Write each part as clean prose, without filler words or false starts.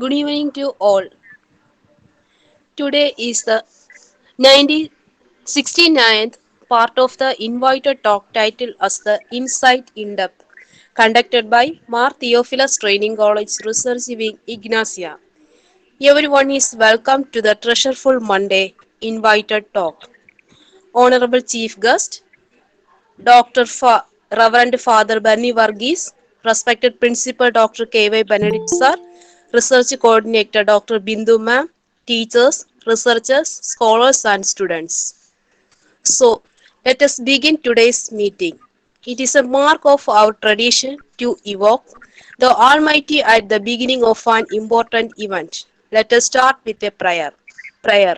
Good evening to all. Today is the 69th part of the invited talk titled as the Insight Indepth, conducted by Mar Theophilus Training College Research Wing Ignacia. Everyone is welcome to the Treasureful Monday invited talk. Honorable Chief Guest, Reverend Father Berny Varghese, respected Principal Dr. K.Y. Benedict Sir, Research Coordinator Dr. Bindu Ma'am, teachers, researchers, scholars and students. So, let us begin today's meeting. It is a mark of our tradition to evoke the Almighty at the beginning of an important event. Let us start with a prayer. Prayer.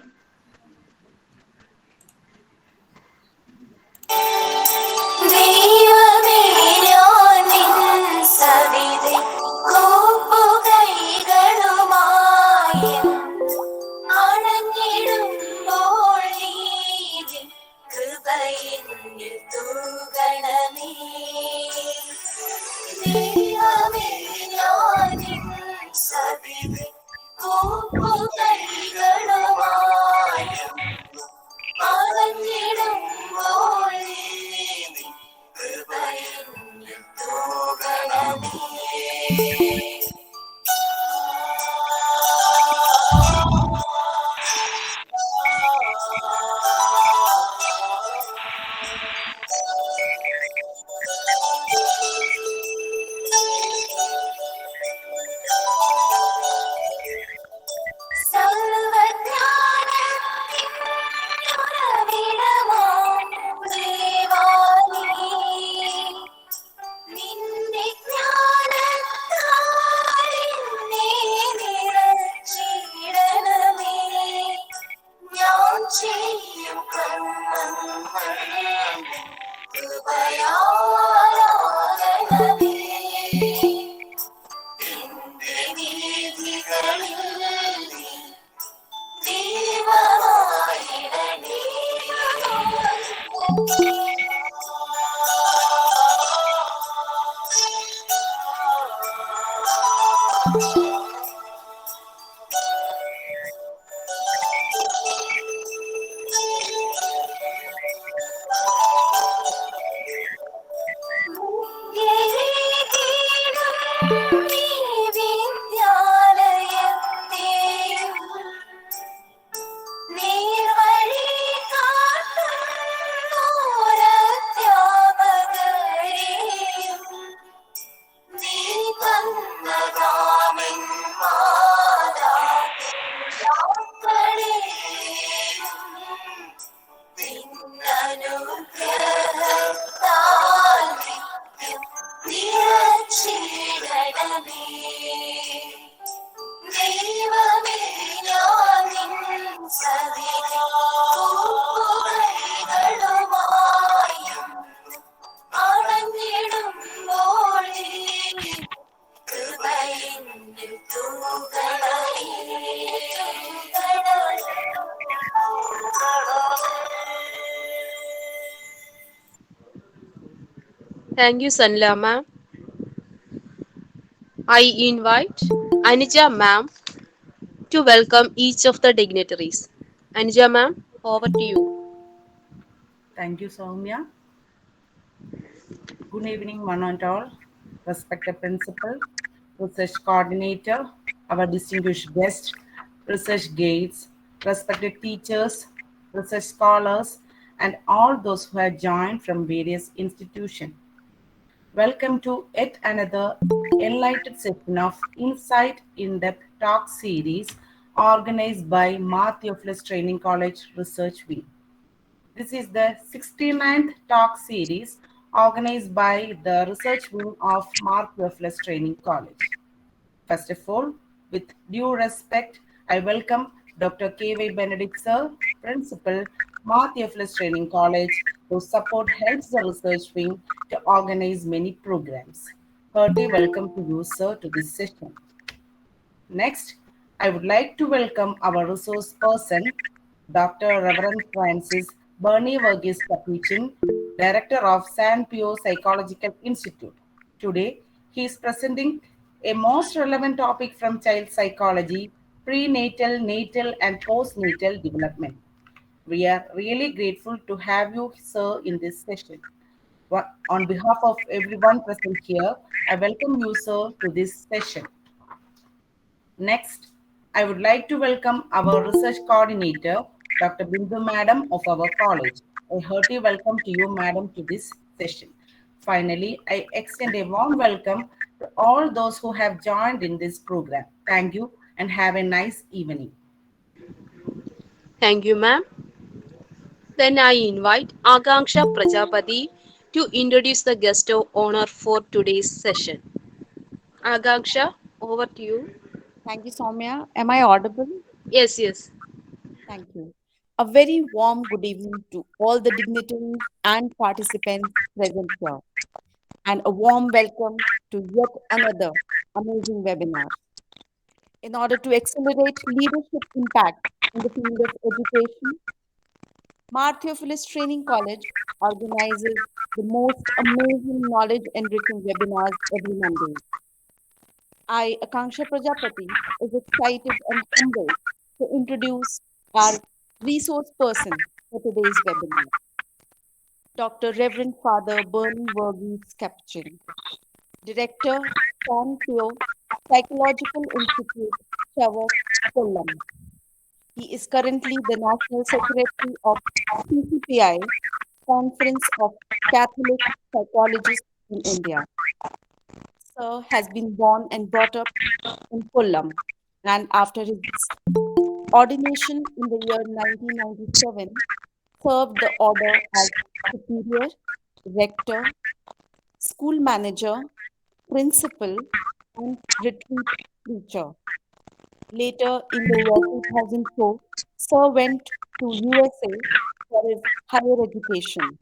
ദൈവമേ ഞാൻ നിൻ സവിധി കൂപ്പുകൈകളുമായി അണഞ്ഞിടുമ്പോൾ നീതി കൃപയെന്നിൽ തൂകണമേ. ദൈവമേ ഞാൻ നിൻ സവിധി കൂപ്പുകൈകളുമായി അണഞ്ഞിടുമ്പോൾ നീതി കൃപയെന്നിൽ തൂകണമേ. Thank you, Sanla ma'am. I invite Anuja ma'am to welcome each of the dignitaries. Anuja ma'am, over to you. Thank you, Soumya. Good evening, one and all. Respected principal, research coordinator, our distinguished guest, research guides, respected teachers, research scholars, and all those who have joined from various institutions. Welcome to yet another enlightened session of Insight in-Depth Talk series organized by Theophilus Training College Research Wing. This is the 69th talk series organized by the Research Wing of Theophilus Training College. First of all, with due respect, I welcome Dr. K.Y. Benedict Sir, Principal, Theophilus Training College, whose support helps the Research Wing to organize many programs. Hearty welcome to you, sir, to this session. Next, I would like to welcome our resource person, Dr. Reverend Francis Berny Varghese Capuchin, Director of San Pio Psychological Institute. Today, he is presenting a most relevant topic from child psychology, prenatal, natal, and postnatal development. We are really grateful to have you, sir, in this session. On behalf of everyone present here, I welcome you, sir, to this session. Next, I would like to welcome our research coordinator, Dr. Bindu Madam of our college. A hearty welcome to you, Madam, to this session. Finally, I extend a warm welcome to all those who have joined in this program. Thank you and have a nice evening. Thank you, ma'am. Then I invite Akanksha Prajapati to introduce the guest of honor for today's session. Akanksha, over to you. Thank you, Soumya. Am I audible? Yes, yes. Thank you. A very warm good evening to all the dignitaries and participants present here, and a warm welcome to yet another amazing webinar. In order to accelerate leadership impact in the field of education, Mar Theophilus Training College organizes the most amazing knowledge enriching webinars every Monday. I, Akanksha Prajapati, is excited and humbled to introduce our resource person for today's webinar, Dr. Reverend Father Berny Varghese Capuchin, Director, San Pio Psychological Institute, Chavak, Kollam. He is currently the National Secretary of CCPI, Conference of Catholic Psychologists in India. Sir has been born and brought up in Kollam, and after his ordination in the year 1997, served the order as superior, rector, school manager, principal, and retreat preacher. Later, in the year 2004, Sir went to USA for his higher education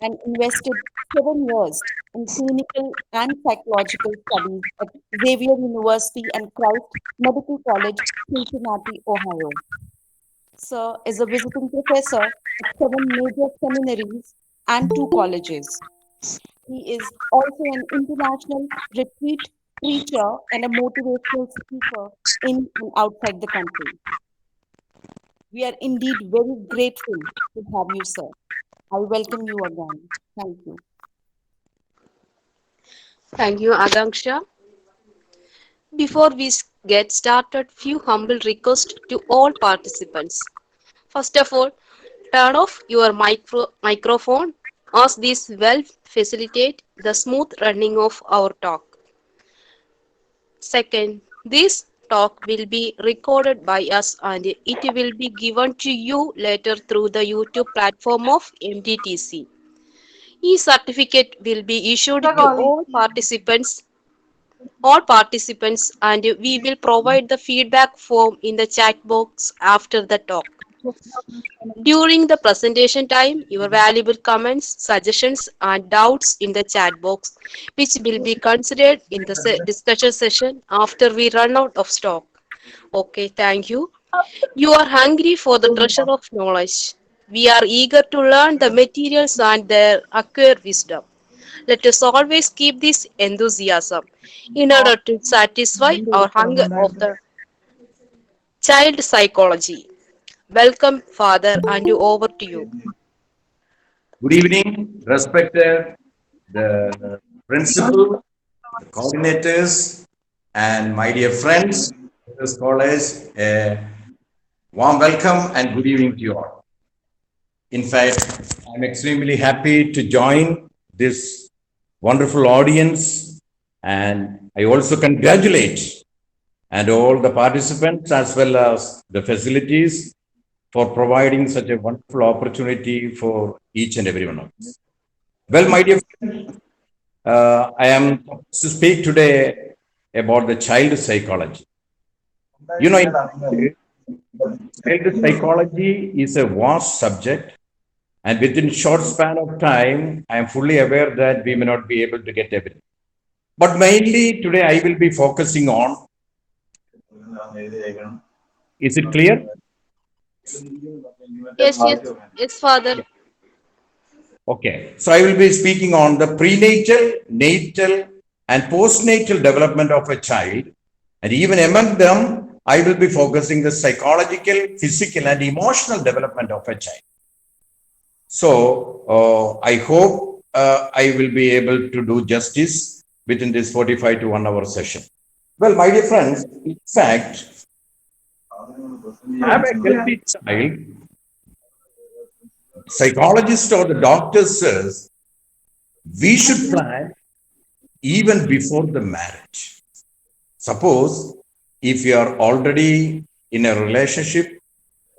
and invested 7 years in clinical and psychological studies at Xavier University and Christ Medical College, Cincinnati, Ohio. Sir is a visiting professor at 7 major seminaries and 2 colleges. He is also an international retreat preacher and a motivational speaker in and outside the country. We are indeed very grateful to have you, sir. I welcome you again. Thank you. Thank you, Akanksha. Before we get started, few humble requests to all participants. First of all, turn off your microphone as this will facilitate the smooth running of our talk. Second, this talk will be recorded by us and it will be given to you later through the YouTube platform of MTTC. E-certificate will be issued to all participants and we will provide the feedback form in the chat box after the talk. During the presentation time, your valuable comments, suggestions, and doubts in the chat box, which will be considered in the discussion session after we run out of stock. Okay, thank you. You are hungry for the treasure of knowledge. We are eager to learn the materials and their acquire wisdom. Let us always keep this enthusiasm in order to satisfy our hunger of the child psychology. Welcome, Father, and over to you. Good evening, respected the principal, the coordinators, and my dear friends, scholars. A warm welcome and good evening to you all. In fact, I'm extremely happy to join this wonderful audience, and I also congratulate and all the participants as well as the facilities for providing such a wonderful opportunity for each and every one of us. Well, my dear friends, I am to speak today about the child psychology. You know, child psychology is a vast subject, and within short span of time, I am fully aware that we may not be able to get everything. But mainly today, I will be focusing on. Is it clear? Yes, yes, yes, Father. Okay, so I will be speaking on the prenatal, natal, and postnatal development of a child. And even among them, I will be focusing the psychological, physical, and emotional development of a child. So I hope I will be able to do justice within this 45 to 1 hour session. Well, my dear friends, in fact, have a healthy child. Psychologist or the doctor says we should plan even before the marriage. Suppose if you are already in a relationship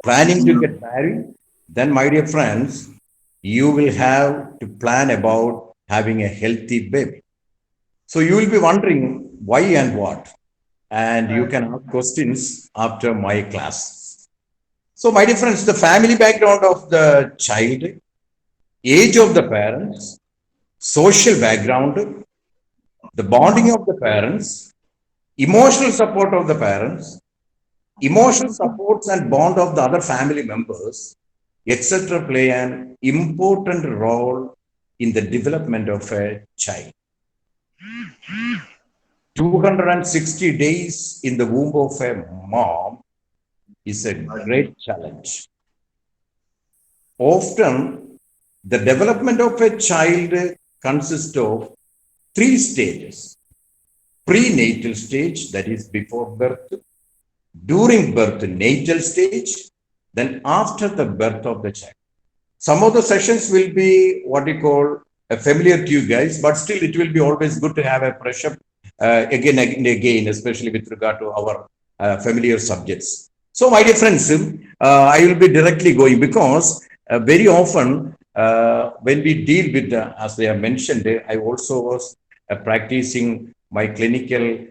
planning to get married, then my dear friends, you will have to plan about having a healthy baby. So you will be wondering why and what, and you can ask questions after my class. So my dear friends, the family background of the child, age of the parents, social background, the bonding of the parents, emotional support of the parents, emotional supports and bond of the other family members, etc., play an important role in the development of a child. 260 days in the womb of a mom is a great challenge. Often, the development of a child consists of 3 stages. Prenatal stage, that is before birth, during birth, natal stage, then after the birth of the child. Some of the sessions will be what we call familiar to you guys, but still it will be always good to have a brush up again and again, especially with regard to our familiar subjects. So, my dear friends, I will be directly going because very often when we deal with, as they have mentioned, I also was practicing my clinical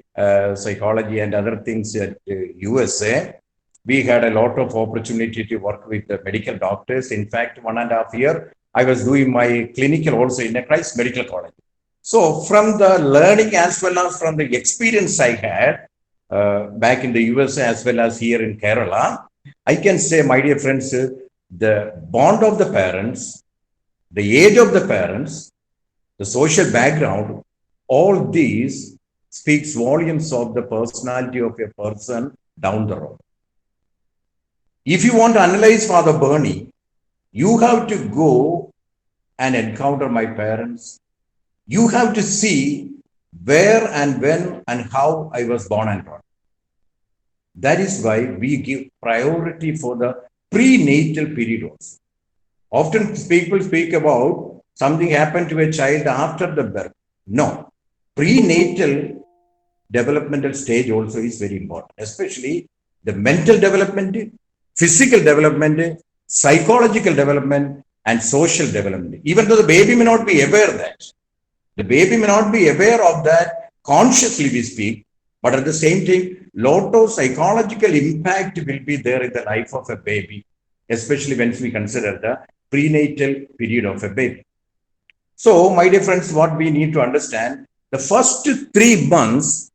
psychology and other things at USA. We had a lot of opportunity to work with the medical doctors. In fact, 1.5 years, I was doing my clinical also in a Christ Medical College. So from the learning as well as from the experience I had back in the USA as well as here in Kerala, I can say, my dear friends, the bond of the parents, the age of the parents, the social background, all these speaks volumes of the personality of a person down the road. If you want to analyze Father Berny, you have to go and encounter my parents. You have to see where and when and how I was born and brought. That is why we give priority for the prenatal period also. Often people speak about something happened to a child after the birth. No, prenatal developmental stage also is very important, especially the mental development, physical development, psychological development, and social development. Even though the baby may not be aware of that, the baby may not be aware of that consciously we speak, but at the same time, lot of psychological impact will be there in the life of a baby, especially when we consider the prenatal period of a baby. So, my dear friends, what we need to understand, the first 3 months,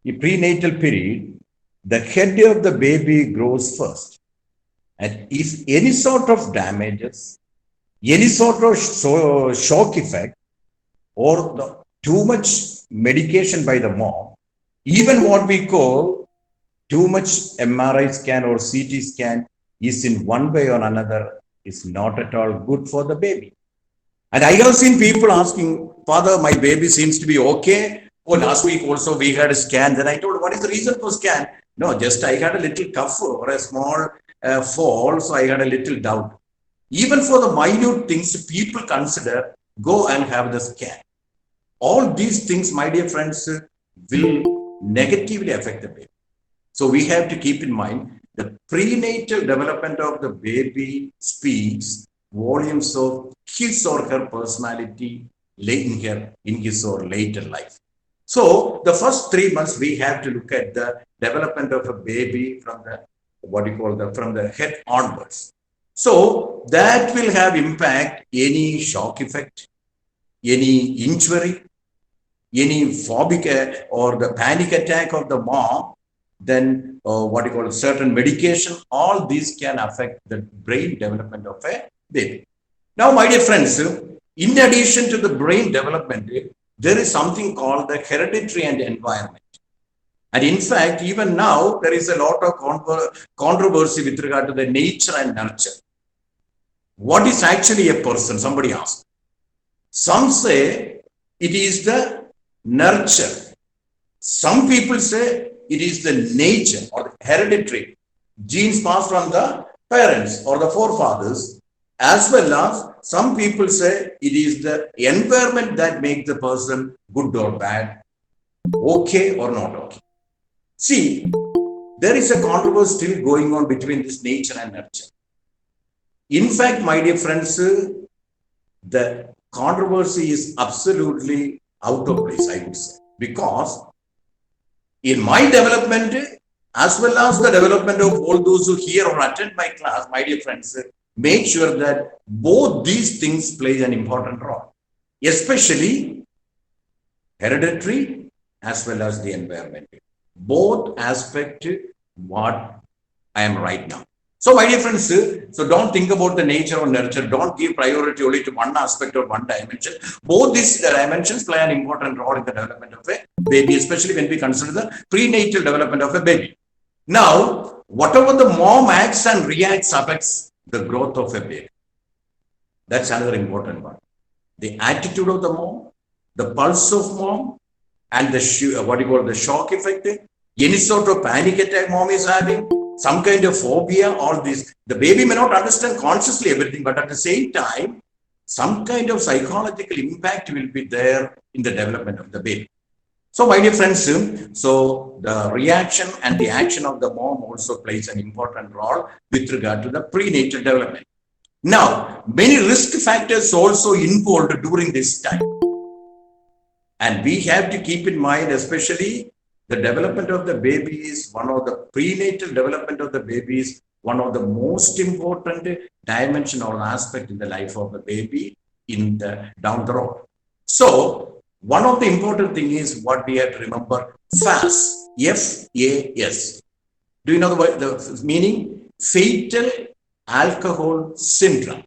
the prenatal period, the head of the baby grows first. And if any sort of damages, any sort of shock effect, or too much medication by the mom, even what we call too much MRI scan or CT scan is in one way or another is not at all good for the baby. And I have seen people asking, Father, my baby seems to be okay. Oh, last week also we had a scan. Then I told, what is the reason for scan? No, just I had a little cough or a small fall, so I had a little doubt. Even for the minute things, people consider, go and have the scan. All these things, my dear friends, will negatively affect the baby. So we have to keep in mind the prenatal development of the baby speaks volumes of his or her personality in his or later life. So the first 3 months we have to look at the development of a baby from the from the head onwards. So that will have impact any shock effect, any injury, any phobic or the panic attack of the mom, then certain medication, all these can affect the brain development of a baby. Now, my dear friends, in addition to the brain development, there is something called the hereditary and environment. And in fact, even now, there is a lot of controversy with regard to the nature and nurture. What is actually a person? Somebody asked. Some say it is the nurture. Some people say it is the nature or the hereditary. Genes passed from the parents or the forefathers, as well as some people say it is the environment that makes the person good or bad, okay or not okay. See, there is a controversy still going on between this nature and nurture. In fact, my dear friends, the controversy is absolutely out of place, I would say, because in my development, as well as the development of all those who hear or attend my class, my dear friends, make sure that both these things play an important role, especially hereditary as well as the environment. Both aspect what I am right now. So, my dear friends, so don't think about the nature or nurture. Don't give priority only to one aspect or one dimension. Both these dimensions play an important role in the development of a baby, especially when we consider the prenatal development of a baby. Now, whatever the mom acts and reacts affects the growth of a baby. That's another important one. The attitude of the mom, the pulse of mom, and the what you call the shock effect, any sort of panic attack mom is having, some kind of phobia, all this. The baby may not understand consciously everything, but at the same time, some kind of psychological impact will be there in the development of the baby. So, my dear friends, so the reaction and the action of the mom also plays an important role with regard to the prenatal development. Now, many risk factors also involved during this time. And we have to keep in mind, especially the development of the baby is one of the prenatal development of the baby is one of the most important dimension or aspect in the life of the baby in the down the road. So, one of the important thing is what we have to remember, FAS, F-A-S. Do you know the meaning? Fetal alcohol syndrome,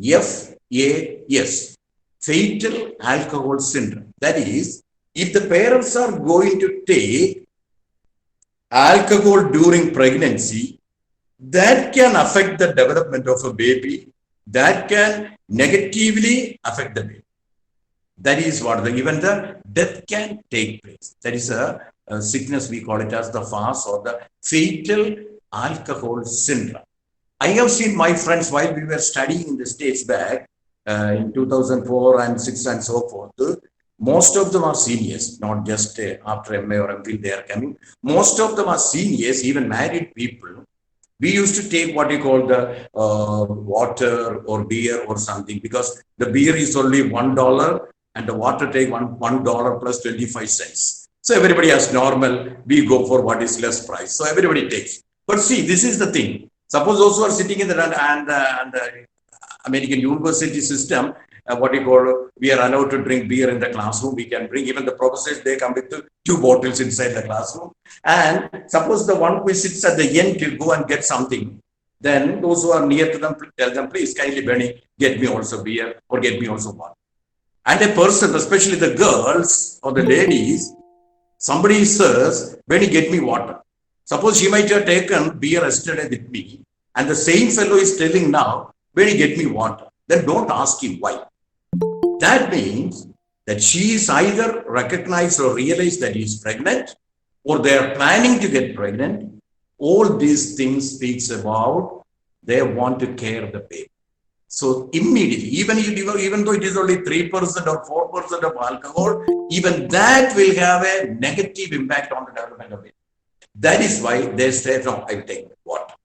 F-A-S. Fetal alcohol syndrome. That is, if the parents are going to take alcohol during pregnancy, that can affect the development of a baby, that can negatively affect the baby. That is what even the death can take place. That is a sickness, we call it as the FAS or the fetal alcohol syndrome. I have seen my friends while we were studying in the States back in 2004 and 6 and so forth. Most of them are seniors, not just after MA or MPhil they are coming. Most of them are seniors, even married people. We used to take what you call the water or beer or something, because the beer is only $1 and the water take $1 plus 25 cents. So everybody has normal, we go for what is less price. So everybody takes. But see, this is the thing. Suppose those who are sitting in the American university system, what you call, we are allowed to drink beer in the classroom. We can bring, even the professors, they come with 2 bottles inside the classroom. And suppose the one who sits at the end to go and get something, then those who are near to them tell them, please kindly Berny, get me also beer or get me also water. And a person, especially the girls or the ladies, somebody says, Berny, get me water. Suppose she might have taken beer yesterday with me, and the same fellow is telling now, Berny, get me water. Then don't ask him why. That means that she is either recognized or realized that he is pregnant, or they are planning to get pregnant. All these things speaks about they want to care of the baby. So immediately, even though it is only 3% or 4% of alcohol, even that will have a negative impact on the development of it. That is why they say, no, I will take water.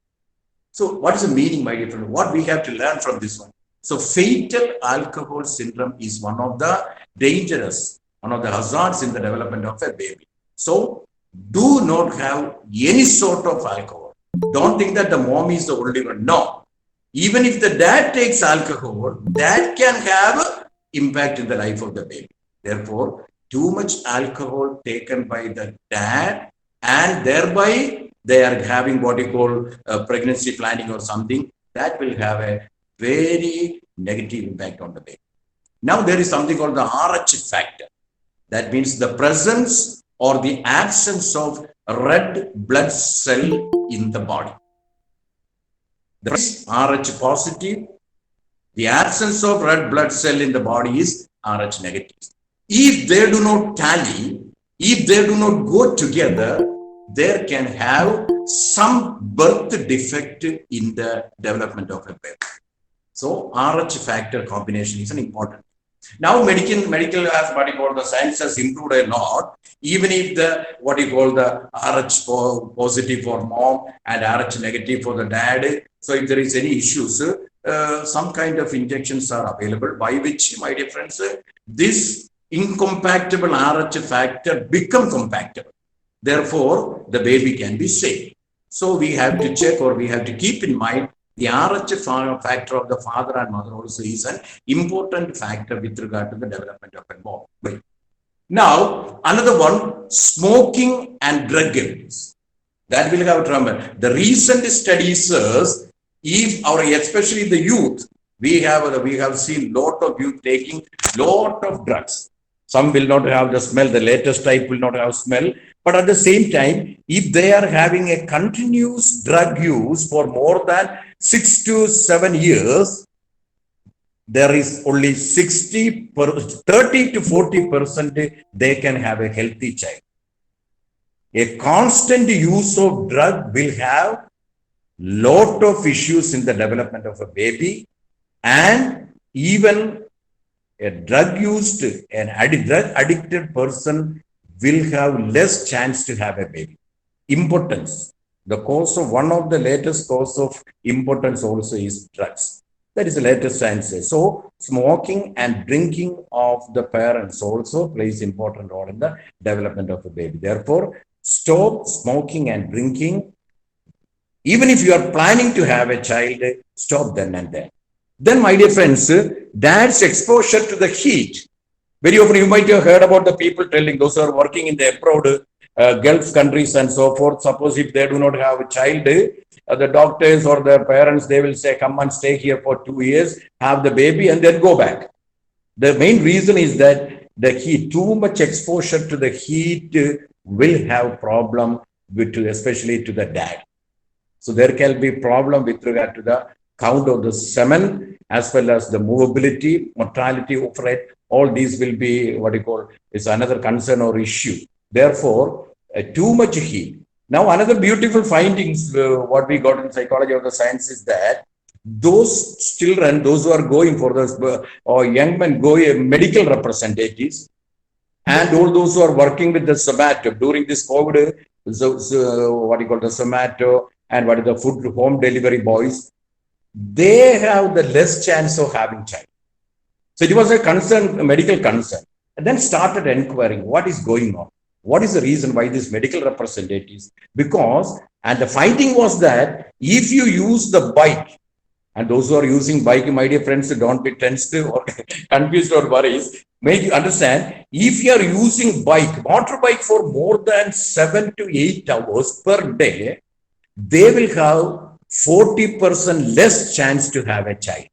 So what is the meaning, my dear friend? What we have to learn from this one? So fetal alcohol syndrome is one of the dangerous, one of the hazards in the development of a baby. So do not have any sort of alcohol. Don't think that the mom is the only one. No. Even if the dad takes alcohol, that can have impact in the life of the baby. Therefore, too much alcohol taken by the dad, and thereby they are having what you call pregnancy planning or something, that will have a very negative impact on the baby. Now there is something called the RH factor. That means the presence or the absence of red blood cell in the body. The Rh positive, the absence of red blood cell in the body is Rh negative. If they do not tally, if they do not go together, there can have some birth defect in the development of a baby. So Rh factor combination is an important. Now medical as what you call the science has improved a lot. Even if the what you call the Rh positive for mom and Rh negative for the dad. So if there is any issues, some kind of injections are available by which, my dear friends, this incompatible Rh factor become compatible. Therefore, the baby can be saved. So we have to check, or we have to keep in mind, the Rh factor of the father and mother also is an important factor with regard to the development of a baby. Now, another one, smoking and drug abuse. That will have to remember. The recent studies says, if our, especially the youth, we have seen lot of youth taking lot of drugs. Some will not have the smell, the latest type will not have smell. But at the same time, if they are having a continuous drug use for more than 6 to 7 years, there is only 30 to 40% they can have a healthy child. A constant use of drug will have lot of issues in the development of a baby, and even a drug used, drug addicted person will have less chance to have a baby. Impotence. The cause of, one of the latest cause of impotence also is drugs. That is the latest science. So smoking and drinking of the parents also plays important role in the development of a baby. Therefore, stop smoking and drinking. Even if you are planning to have a child, stop then and there. Then, my dear friends, dad's exposure to the heat. Very often you might have heard about the people telling, those who are working in the abroad, Gulf countries and so forth. Suppose if they do not have a child, the doctors or the parents, they will say, come and stay here for 2 years, have the baby and then go back. The main reason is that the heat, too much exposure to the heat will have problem with, especially to the dad. So there can be problem with regard to the count of the semen, as well as the movability, mortality rate. All these will be what you call is another concern or issue. Therefore, too much heat. Now, another beautiful findings, what we got in psychology of the science is that those children, those who are going for this, or young men medical representatives, and all those who are working with the somato during this COVID, what you call the somato, and what is the food home delivery boys, they have the less chance of having child. So it was a concern, a medical concern. And then started inquiring what is going on. What is the reason why these medical representatives? Because, and the finding was that if you use the bike, and those who are using bike, my dear friends, don't be tensed or confused or worried. Make you understand, if you are using motorbike for more than 7 to 8 hours per day, they will have 40% less chance to have a child,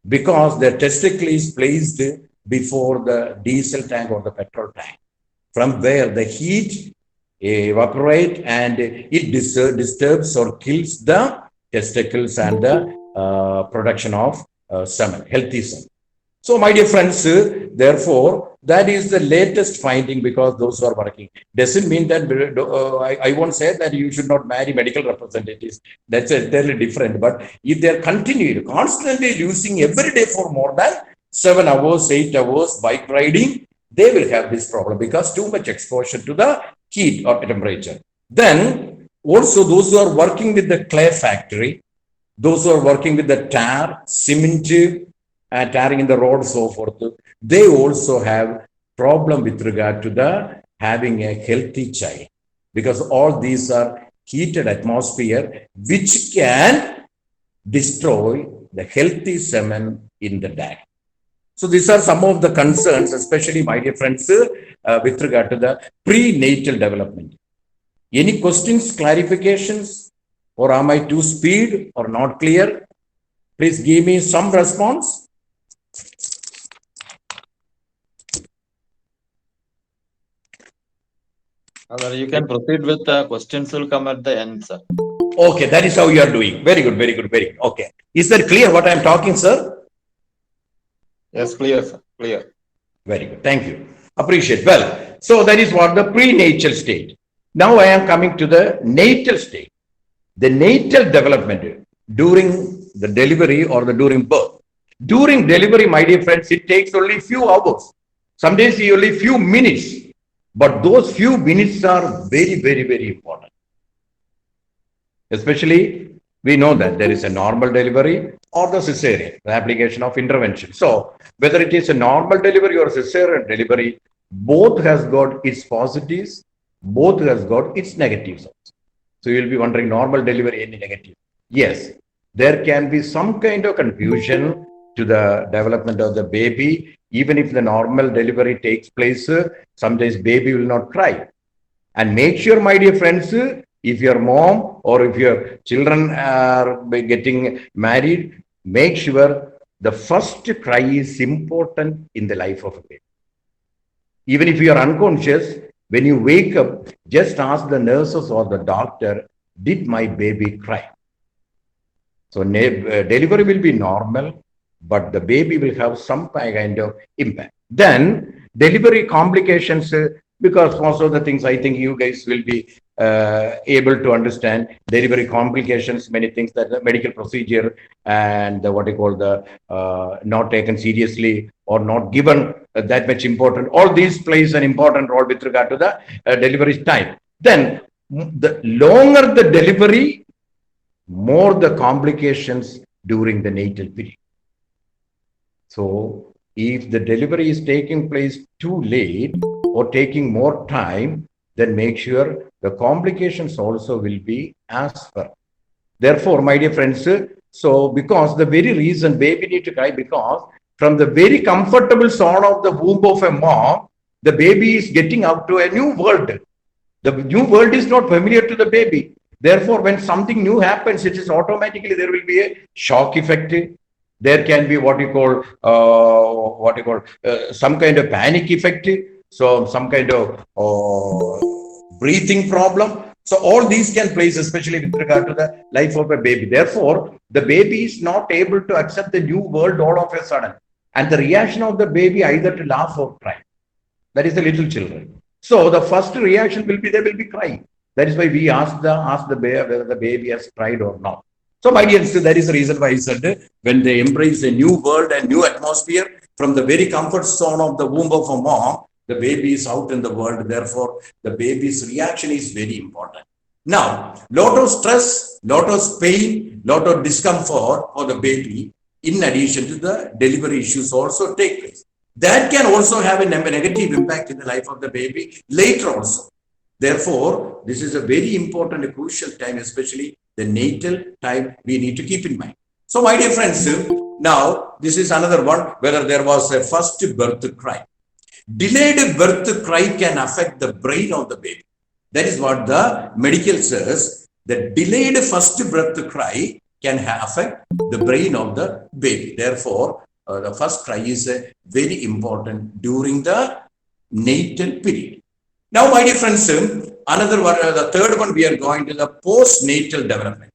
because their testicle is placed before the diesel tank or the petrol tank, from where the heat evaporate and it disturbs or kills the testicles and the production of semen, healthy semen. So, my dear friends, therefore, that is the latest finding, because those who are working. Doesn't mean that I won't say that you should not marry medical representatives. That's entirely different. But if they are constantly using every day for more than 7 hours, 8 hours bike riding, they will have this problem, because too much exposure to the heat or temperature. Then also those who are working with the clay factory, those who are working with the tar, cement, and tarring in the road, so forth, they also have problem with regard to the having a healthy child, because all these are heated atmosphere which can destroy the healthy semen in the dad. So these are some of the concerns, especially, my dear friends, with regard to the prenatal development. Any questions, clarifications, or am I too speed or not clear? Please give me some response. Sir, you can proceed with the questions will come at the end, sir. Okay, that is how you are doing. Very good, very good, very good. Okay. Is that clear what I am talking, sir? Yes, clear, sir. Clear. Very good. Thank you. Appreciate. Well, so that is what the prenatal state. Now I am coming to the natal state. The natal development during the delivery or the during birth. During delivery, my dear friends, it takes only few hours. Some days only few minutes. But those few minutes are very, very, very important. Especially, we know that there is a normal delivery or the cesarean, the application of intervention. So, whether it is a normal delivery or cesarean delivery, both has got its positives, both has got its negatives. So, you will be wondering, normal delivery, any negative? Yes, there can be some kind of confusion to the development of the baby. Even if the normal delivery takes place, sometimes baby will not cry. And make sure, my dear friends, if your mom or if your children are getting married, make sure the first cry is important in the life of a baby. Even if you are unconscious, when you wake up, just ask the nurses or the doctor, did my baby cry? So delivery will be normal, but the baby will have some kind of impact. Then delivery complications, because most of the things I think you guys will be able to understand. Delivery complications, many things that the medical procedure and what you call the not taken seriously or not given that much important. All these plays an important role with regard to the delivery time. Then the longer the delivery, more the complications during the natal period. So if the delivery is taking place too late or taking more time, then make sure the complications also will be as per. Therefore, my dear friends, so because the very reason baby need to cry, because from the very comfortable zone of the womb of a mom, the baby is getting out to a new world. The new world is not familiar to the baby. Therefore, when something new happens, it is automatically there will be a shock effect. There can be what you call some kind of panic effect. So some kind of breathing problem. So all these can place, especially with regard to the life of a baby. Therefore, the baby is not able to accept the new world all of a sudden. And the reaction of the baby either to laugh or cry. That is the little children. So the first reaction will be they will be crying. That is why we ask the baby whether the baby has cried or not. So my dear, that is the reason why I said when they embrace a new world and new atmosphere from the very comfort zone of the womb of a mom, the baby is out in the world. Therefore, the baby's reaction is very important. Now, lot of stress, lot of pain, lot of discomfort for the baby, in addition to the delivery issues also take place. That can also have a negative impact in the life of the baby later also. Therefore, this is a very important and crucial time, especially the natal time we need to keep in mind. So, my dear friends, now this is another one, whether there was a first birth cry. Delayed birth cry can affect the brain of the baby. That is what the medical says. The delayed first birth cry can affect the brain of the baby. Therefore, the first cry is very important during the natal period. Now, my dear friends, another one, the third one, we are going to the postnatal development.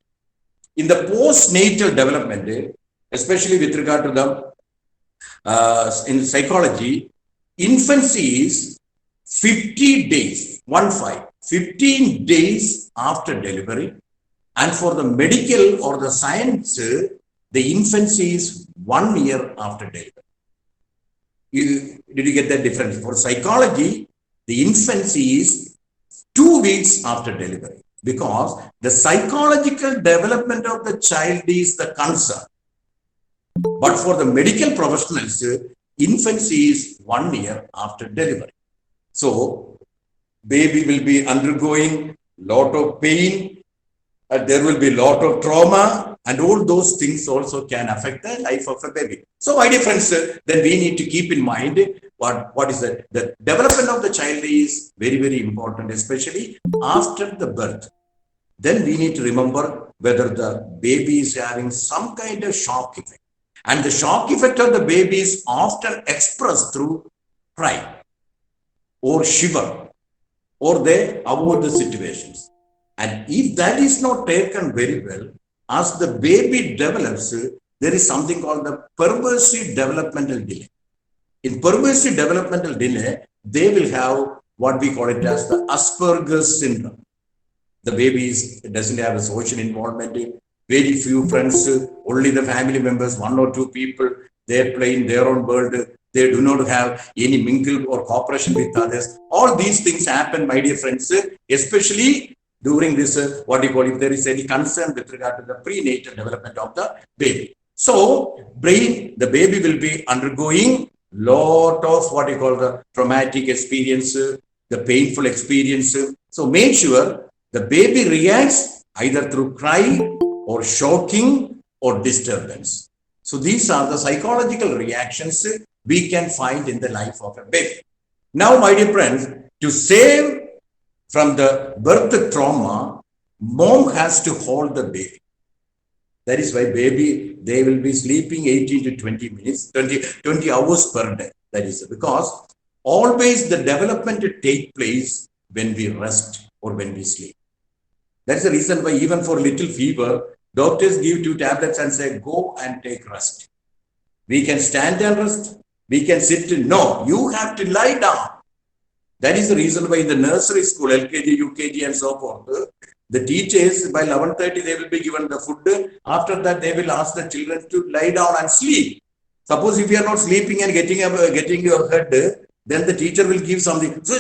In the postnatal development, especially with regard to the in psychology, infancy is 50 days, 15 days after delivery. And for the medical or the science, the infancy is 1 year after delivery. Did you get that difference? For psychology, the infancy is 2 weeks after delivery, because the psychological development of the child is the concern. But for the medical professionals, infancy is 1 year after delivery. So, baby will be undergoing lot of pain, there will be lot of trauma, and all those things also can affect the life of a baby. So, my dear friends, then we need to keep in mind what is that? The development of the child is very, very important, especially after the birth. Then we need to remember whether the baby is having some kind of shock effect. And the shock effect of the baby is often expressed through cry or shiver or they avoid the situations. And if that is not taken very well, as the baby develops, there is something called the pervasive developmental delay. In pervasive developmental delay, they will have what we call it as the Asperger's syndrome. The baby doesn't have a social involvement, very few friends, only the family members, one or two people, they're playing their own world. They do not have any mingle or cooperation with others. All these things happen, my dear friends, especially during this, what you call, if there is any concern with regard to the prenatal development of the baby. So, the baby will be undergoing lot of what you call the traumatic experience, the painful experience. So, make sure the baby reacts either through cry or shocking or disturbance. So, these are the psychological reactions we can find in the life of a baby. Now, my dear friends, to save from the birth trauma, mom has to hold the baby. That is why baby, they will be sleeping 18 to 20 minutes, 20 hours per day. That is because always the development take place when we rest or when we sleep. That's the reason why even for little fever, doctors give 2 tablets and say, go and take rest. We can stand and rest. We can sit. No, you have to lie down. That is the reason why in the nursery school, LKG, UKG and so forth, the teachers by 11:30 they will be given the food. After that, they will ask the children to lie down and sleep. Suppose if you are not sleeping and getting your head, then the teacher will give something. So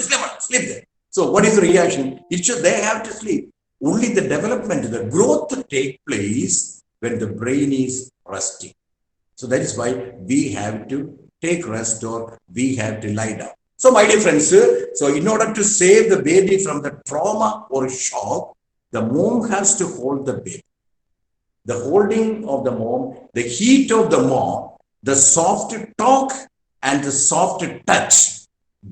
sleep there. So what is the reaction? They have to sleep. Only the development, the growth take place when the brain is resting. So that is why we have to take rest or we have to lie down. So my dear friends, so in order to save the baby from the trauma or shock, the mom has to hold the baby. The holding of the mom, the heat of the mom, the soft talk and the soft touch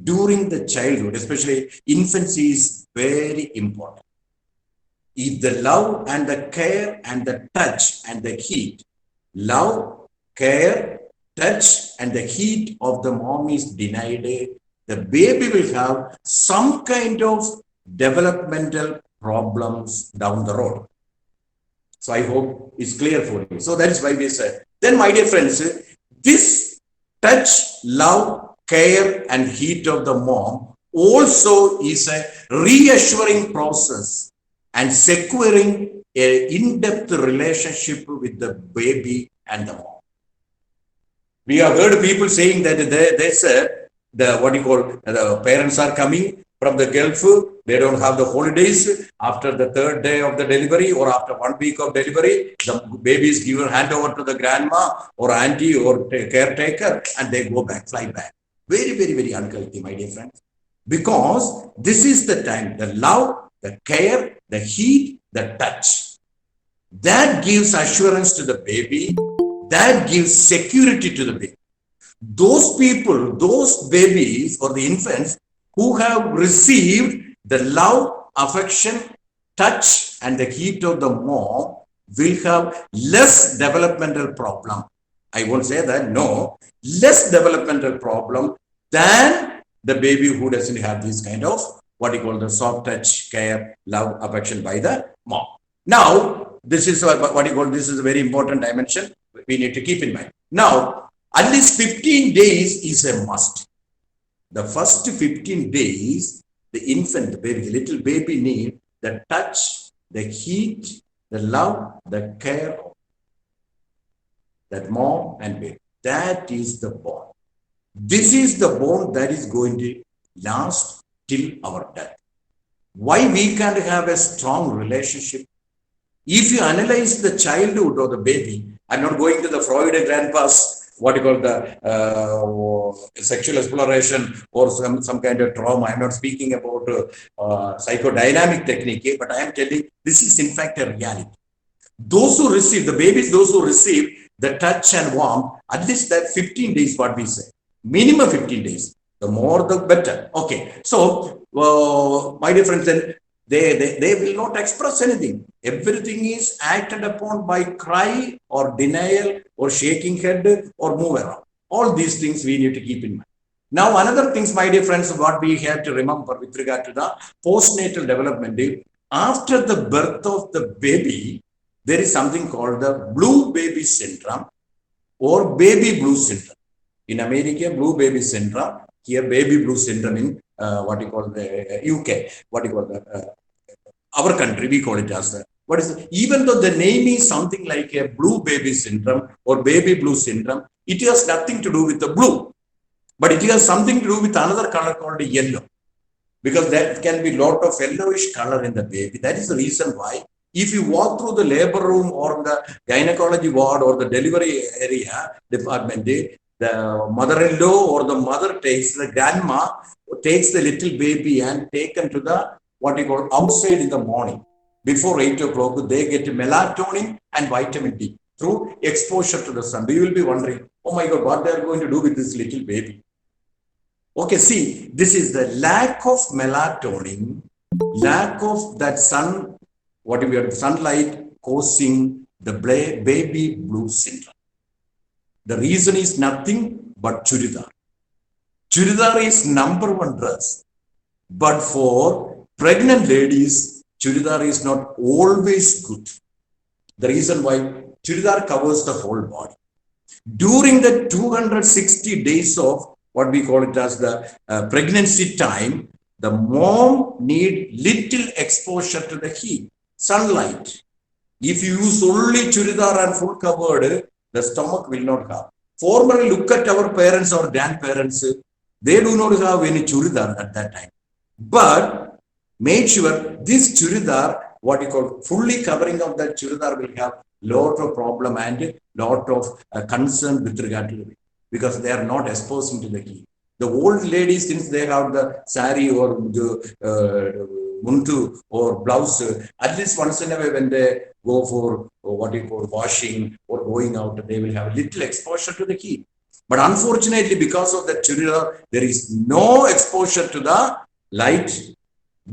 during the childhood, especially infancy, is very important. If the love and the care and the touch and the heat, love, care, touch and the heat of the mom is denied, the baby will have some kind of developmental problems down the road. So I hope it's clear for you. So that is why we said. Then my dear friends, this touch, love, care and heat of the mom also is a reassuring process and securing an in-depth relationship with the baby and the mom. We have heard people saying that they said, the parents are coming from the Gulf, they don't have the holidays. After the 3rd day of the delivery or after 1 week of delivery, the baby is given hand over to the grandma or auntie or caretaker and they go back, fly back. Very, very, very unhealthy, my dear friends. Because this is the time, the love, the care, the heat, the touch. That gives assurance to the baby. That gives security to the baby. Those people, those babies or the infants who have received the love, affection, touch and the heat of the mom will have less developmental problem. I won't say that, no, less developmental problem than the baby who doesn't have this kind of what you call the soft touch, care, love, affection by the mom. Now, this is what you call, this is a very important dimension we need to keep in mind. Now, at least 15 days is a must. The first 15 days, the infant, the baby, the little baby need the touch, the heat, the love, the care of that mom and baby. That is the bond. This is the bond that is going to last till our death. Why we can't have a strong relationship? If you analyze the childhood of the baby, I'm not going to the Freud grandpa's what you call the sexual exploration or some kind of trauma. I'm not speaking about psychodynamic technique, but I am telling this is in fact a reality. Those who receive, the babies, those who receive the touch and warmth, at least that 15 days, what we say, minimum 15 days, the more the better. Okay, so my dear friends, then they will not express anything. Everything is acted upon by cry or denial or shaking head or move around. All these things we need to keep in mind. Now, another things, my dear friends, what we have to remember with regard to the postnatal development, after the birth of the baby, there is something called the blue baby syndrome or baby blue syndrome. In America, blue baby syndrome. Here, baby blue syndrome in what you call the UK. What you call the our country, we call it as the. What is it? Even though the name is something like a blue baby syndrome or baby blue syndrome, it has nothing to do with the blue, but it has something to do with another color called yellow, because that can be lot of yellowish color in the baby. That is the reason why if you walk through the labor room or the gynecology ward or the delivery area department, the mother-in-law or the mother takes, the grandma takes the little baby and taken to the what you call outside in the morning. Before 8 o'clock, they get melatonin and vitamin D through exposure to the sun. We will be wondering, oh my God, what they are going to do with this little baby? Okay, see, this is the lack of melatonin, lack of that sun, what we have sunlight causing the baby blue syndrome. The reason is nothing but churidar. Churidar is number one dress, but for pregnant ladies, churidar is not always good. The reason why churidar covers the whole body. During the 260 days of what we call it as the pregnancy time, the mom need little exposure to the heat, sunlight. If you use only churidar and full covered, the stomach will not have. Formerly, look at our parents or grandparents, they do not have any churidar at that time. But make sure this churidar, what you call fully covering of that churidar, will have lot of problem and lot of concern with regard to it, because they are not exposing to the heat. The old ladies, since they have the sari or the muntu or blouse, at least once in a way when they go for what you call washing or going out, they will have little exposure to the heat. But unfortunately, because of the churidar, there is no exposure to the light.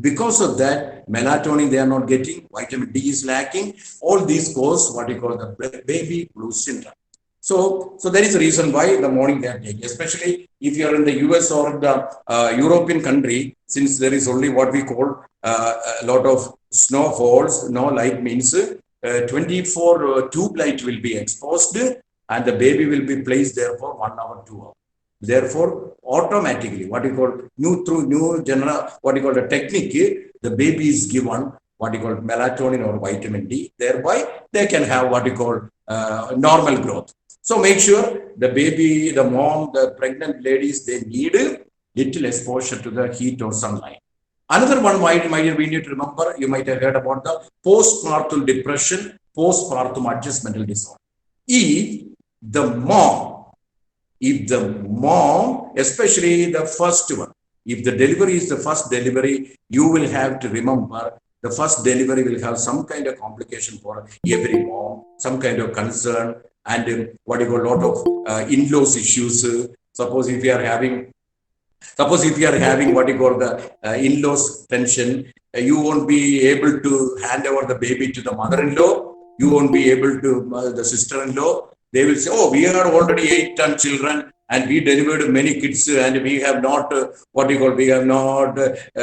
Because of that, melatonin they are not getting, vitamin D is lacking. All these cause what you call the baby blue syndrome. So that is the reason why the morning they are taking, especially if you are in the US or the European country, since there is only what we call a lot of snowfalls, no light means 24 tube light will be exposed and the baby will be placed there for 1 hour, 2 hours. Therefore, automatically, what you call through new general, what you call the technique, the baby is given what you call melatonin or vitamin D. Thereby, they can have what you call normal growth. So make sure the baby, the mom, the pregnant ladies, they need little exposure to the heat or sunlight. Another one we need to remember, you might have heard about the postpartum depression, postpartum adjustmental disorder. If the mom, especially the first one, if the delivery is the first delivery, you will have to remember the first delivery will have some kind of complication for every mom, some kind of concern, and what you call a lot of in-laws issues. Suppose if you are having what you call the in-laws tension, you won't be able to hand over the baby to the mother-in-law, you won't be able to the sister-in-law. They will say, oh, we are already 8 children and we delivered many kids and we have not, we have not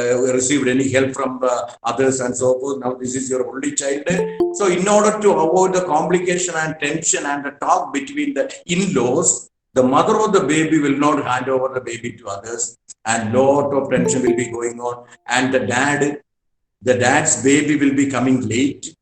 received any help from others and so forth. Now this is your only child. So in order to avoid the complication and tension and the talk between the in-laws, the mother of the baby will not hand over the baby to others and lot of tension will be going on. And the dad's baby will be coming late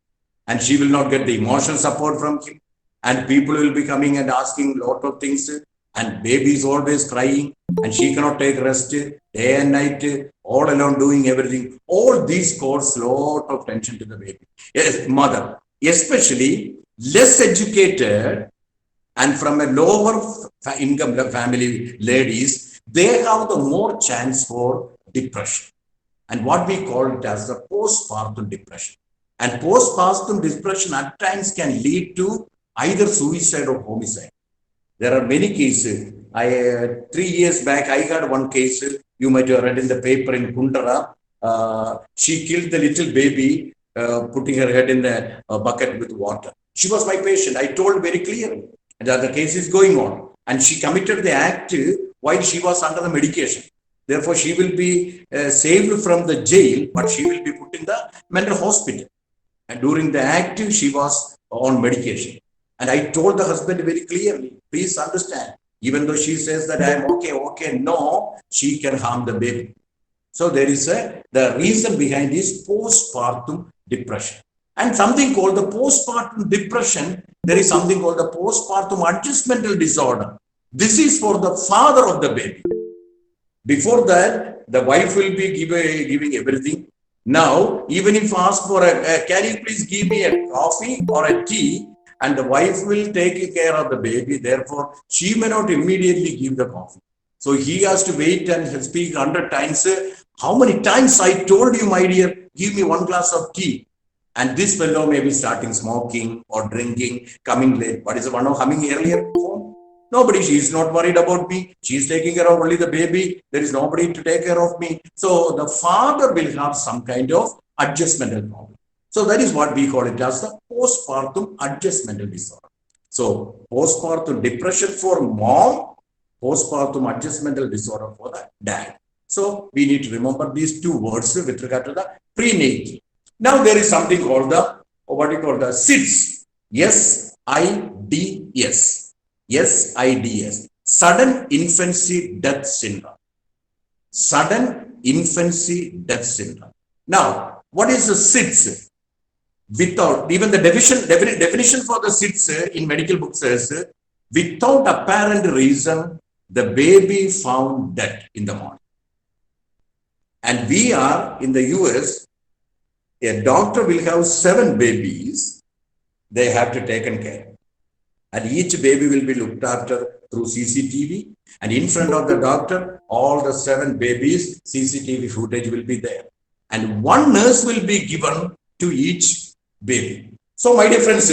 and she will not get the emotional support from him. And people will be coming and asking a lot of things, and baby is always crying, and she cannot take rest day and night, all alone doing everything. All these cause lot of tension to the baby. Yes, mother, especially less educated and from a lower income family ladies, they have the more chance for depression. And what we call it as the postpartum depression. And postpartum depression at times can lead to either suicide or homicide. There are many cases. 3 years back, I had one case, you might have read in the paper in Kundara. She killed the little baby, putting her head in a bucket with water. She was my patient. I told very clearly that the case is going on. And she committed the act, while she was under the medication. Therefore, she will be saved from the jail, but she will be put in the mental hospital. And during the act, she was on medication. And I told the husband very clearly, please understand, even though she says that I am okay, no, she can harm the baby. So there is the reason behind is postpartum depression. And something called the postpartum depression, there is something called the postpartum adjustmental disorder. This is for the father of the baby. Before that, the wife will be giving everything. Now, even if asked for can you please give me a coffee or a tea, and the wife will take care of the baby. Therefore, she may not immediately give the coffee. So he has to wait and speak 100 times. How many times I told you, my dear, give me one glass of tea. And this fellow may be starting smoking or drinking, coming late. What is the one of coming earlier home? Nobody, she is not worried about me. She is taking care of only the baby. There is nobody to take care of me. So the father will have some kind of adjustmental problem. So that is what we call it as the postpartum adjustmental disorder. So postpartum depression for mom, postpartum adjustmental disorder for the dad. So we need to remember these two words with regard to the prenatal. Now there is something called the, what we call the SIDS. SIDS. SIDS. Sudden Infancy Death Syndrome. Sudden Infancy Death Syndrome. Now, what is the SIDS? Without, even the definition for the SIDS in medical books says, without apparent reason, the baby found dead in the morning. And we are in the US, a doctor will have 7 babies they have to take care. And each baby will be looked after through CCTV. And in front of the doctor, all the 7 babies, CCTV footage will be there. And one nurse will be given to each baby. So, my dear friends,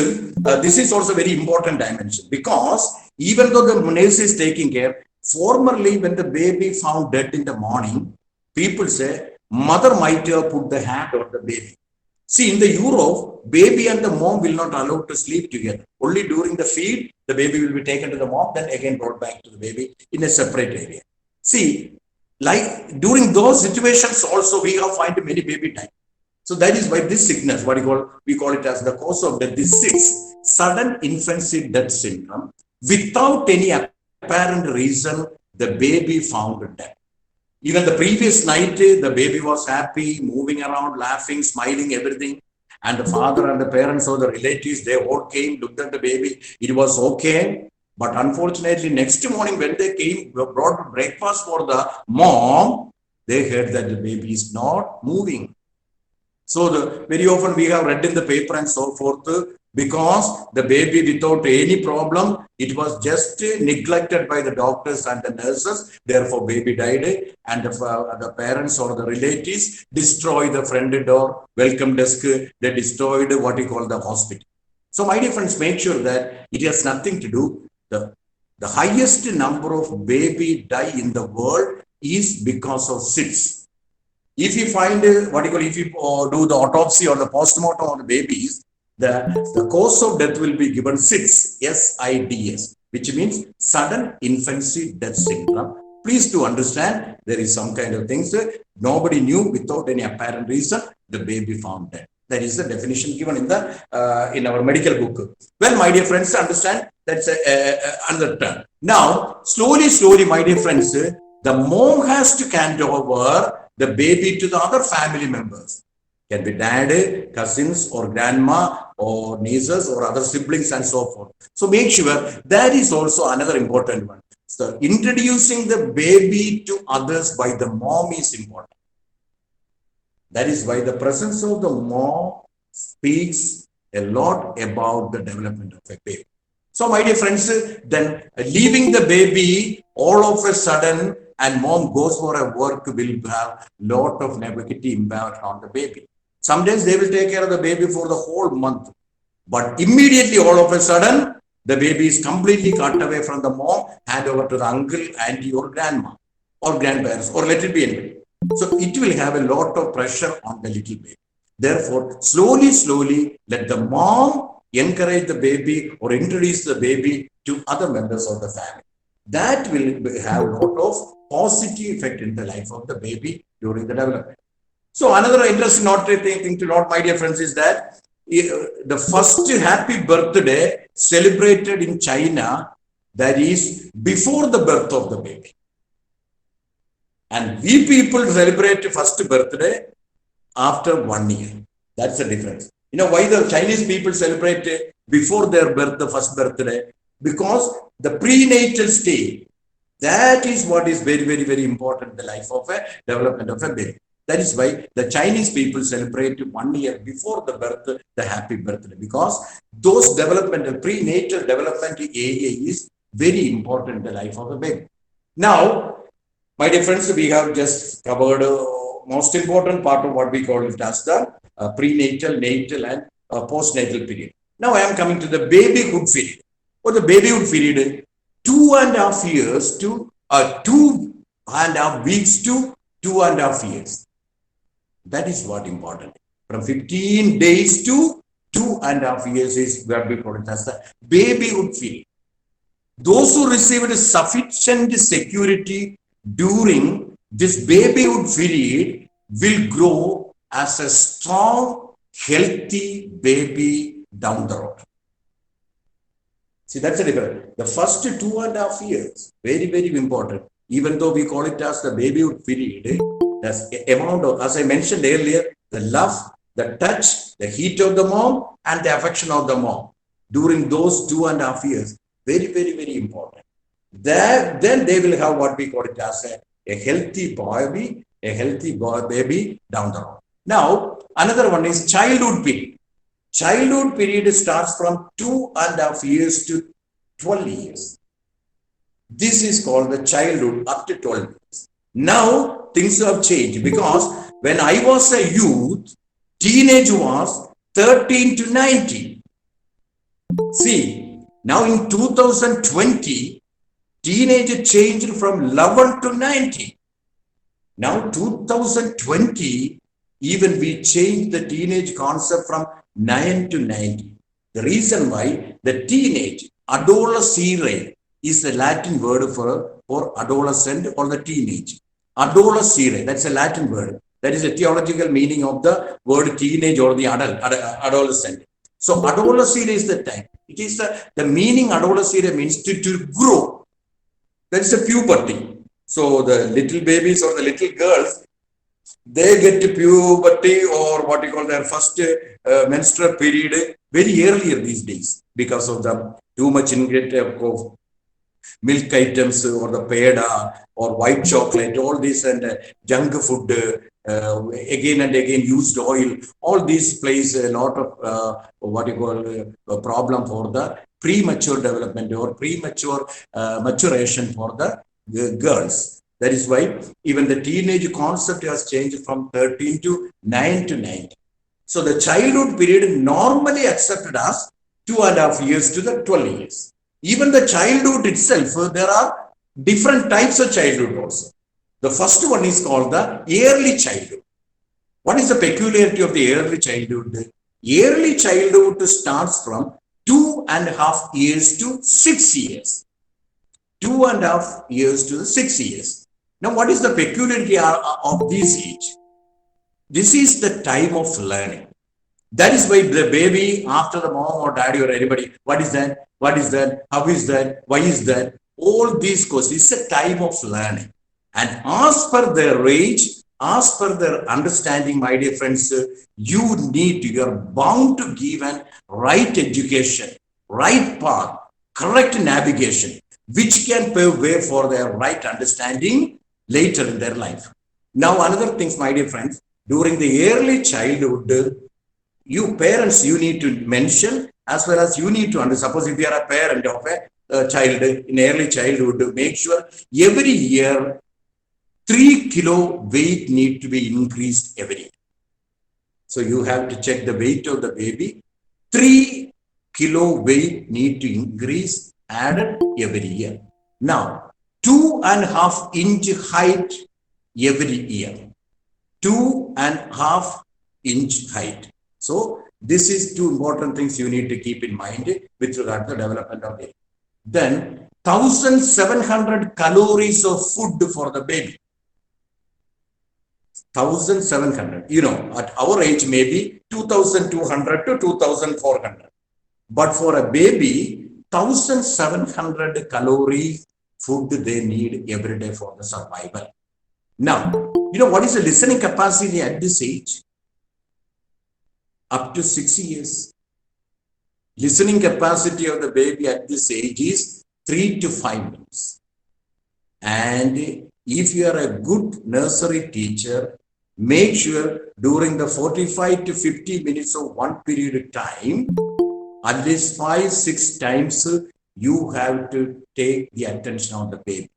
this is also very important dimension, because even though the nurse is taking care, formerly when the baby found dead in the morning, people say mother might have put the hand on the baby. See, in the Europe, baby and the mom will not allow to sleep together. Only during the feed, the baby will be taken to the mom, then again brought back to the baby in a separate area. See, like during those situations also we have find many baby die. So that is why this sickness, what we call it as the cause of death, this sudden infancy death syndrome, without any apparent reason, the baby found dead. Even the previous night, the baby was happy, moving around, laughing, smiling, everything. And the father and the parents or the relatives, they all came, looked at the baby. It was okay. But unfortunately, next morning when they came, brought breakfast for the mom, they heard that the baby is not moving. So very often we have read in the paper and so forth, because the baby without any problem, it was just neglected by the doctors and the nurses. Therefore, baby died, and the parents or the relatives destroyed the front door, welcome desk. They destroyed what we call the hospital. So, my dear friends, make sure that it has nothing to do. The highest number of baby die in the world is because of SIDS. If you find if you do the autopsy or the postmortem on the babies, the cause of death will be given SIDS, SIDS, which means sudden infancy death syndrome. Please do understand, there is some kind of things nobody knew, without any apparent reason, the baby found dead. That is the definition given in our medical book. Well, my dear friends, understand that's another term. Now, slowly, my dear friends, the mom has to hand over the baby to the other family members. Can be dad, cousins, or grandma, or nieces, or other siblings, and so forth. So make sure that is also another important one. So introducing the baby to others by the mom is important. That is why the presence of the mom speaks a lot about the development of a baby. So, my dear friends, then leaving the baby all of a sudden and mom goes for a work will have lot of negative impact on the baby. Sometimes they will take care of the baby for the whole month, but immediately all of a sudden the baby is completely cut away from the mom, hand over to the uncle, auntie, or grandma, or grandparents, or let it be anybody. So it will have a lot of pressure on the little baby. Therefore, slowly, let the mom encourage the baby or introduce the baby to other members of the family. That will have a lot of positive effect in the life of the baby during the development. So another interesting thing to note, my dear friends, is that the first happy birthday celebrated in China, that is before the birth of the baby. And we people celebrate first birthday after 1 year. That's the difference. You know why the Chinese people celebrate before their birth, the first birthday? Because the prenatal state, that is what is very, very, very important in the life of a development of a baby. That is why the Chinese people celebrate 1 year before the birth, the happy birthday, because those development, prenatal development area is very important in the life of a baby. Now, my dear friends, we have just covered most important part of what we call it as the prenatal, natal, and postnatal period. Now I am coming to the babyhood period. For the babyhood period, 2.5 years to 2.5 weeks to 2.5 years. That is what important. From 15 days to 2.5 years is what we call it as the babyhood period. Those who received sufficient security during this babyhood period will grow as a strong, healthy baby down the road. See, that's the difference. The first 2.5 years, very, very important. Even though we call it as the babyhood period, the amount of, as I mentioned earlier, the love, the touch, the heat of the mom, and the affection of the mom during those 2.5 years, very, very, very important. Then they will have what we call it as a healthy baby down the road. Now, another one is childhood period. Childhood period starts from 2.5 years to 12 years. This is called the childhood up to 12 years. Now, things have changed, because when I was a youth, teenage was 13 to 19. See, now in 2020, teenage changed from 11 to 19. Now 2020, even we changed the teenage concept from 9 to 19. The reason why, the teenage, adolescere, is the Latin word for adolescent or the teenage. Adolescere, that's a Latin word. That is a theological meaning of the word teenage or the adolescent. So adolescere is the time. It is the meaning adolescere means to grow. That's a puberty. So the little babies or the little girls, they get to puberty or what you call their first menstrual period very earlier these days, because of the too much ingredient of milk items or the peda or white chocolate, all this, and junk food, again and again used oil, all these plays a lot of what you call a problem for the premature development or premature maturation for the girls. That is why even the teenage concept has changed from 13 to 9 to 19. So the childhood period normally accepted as 2.5 years to the 12 years. Even the childhood itself, there are different types of childhood also. The first one is called the early childhood. What is the peculiarity of the early childhood? Early childhood starts from 2.5 years to 6 years. 2.5 years to 6 years. Now, what is the peculiarity of this age? This is the time of learning. That is why the baby, after the mom or daddy or anybody, what is that? What is that? How is that? Why is that? All these questions, it's a time of learning. And as per their age, as per their understanding, my dear friends, you are bound to give an right education, right path, correct navigation, which can pave way for their right understanding later in their life. Now, another thing, my dear friends, during the early childhood, you parents, you need to mention, as well as you need to understand. Suppose if you are a parent of a child in early childhood, make sure every year 3 kilo weight need to be increased every year. So you have to check the weight of the baby. 3 kilo weight need to increase, added every year. Now, 2.5 inch height every year. 2.5 inch height. So this is two important things you need to keep in mind with regard to the development of it. Then 1,700 calories of food for the baby. 1,700. You know, at our age, maybe 2,200 to 2,400. But for a baby, 1,700 calories food they need every day for the survival. Now, you know what is the listening capacity at this age? Up to 6 years. Listening capacity of the baby at this age is 3 to 5 minutes. And if you are a good nursery teacher, make sure during the 45 to 50 minutes of one period of time, at least 5-6 times, you have to take the attention of the baby.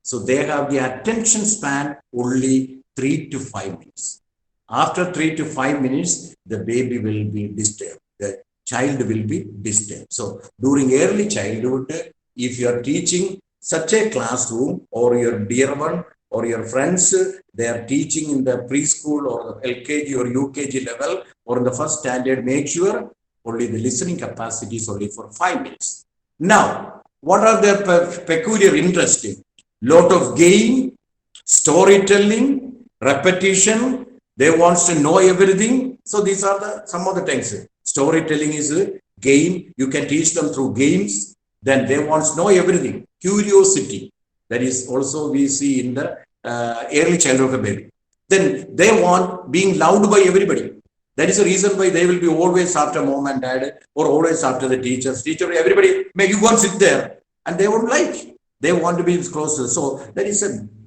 So they have the attention span only 3 to 5 minutes. After 3 to 5 minutes, the baby will be disturbed. The child will be disturbed. So during early childhood, if you are teaching such a classroom, or your dear one or your friends, they are teaching in the preschool or the LKG or UKG level or in the first standard, make sure only the listening capacity is only for 5 minutes. Now, what are their peculiar interests? Lot of game, storytelling, repetition. They want to know everything. So these are some of the things. Storytelling is a game. You can teach them through games. Then they want to know everything. Curiosity. That is also we see in the early childhood of a baby. Then they want being loved by everybody. That is the reason why they will be always after mom and dad, or always after the teachers. Teacher, everybody, may you go and sit there. And they won't like. They want to be closer. So that is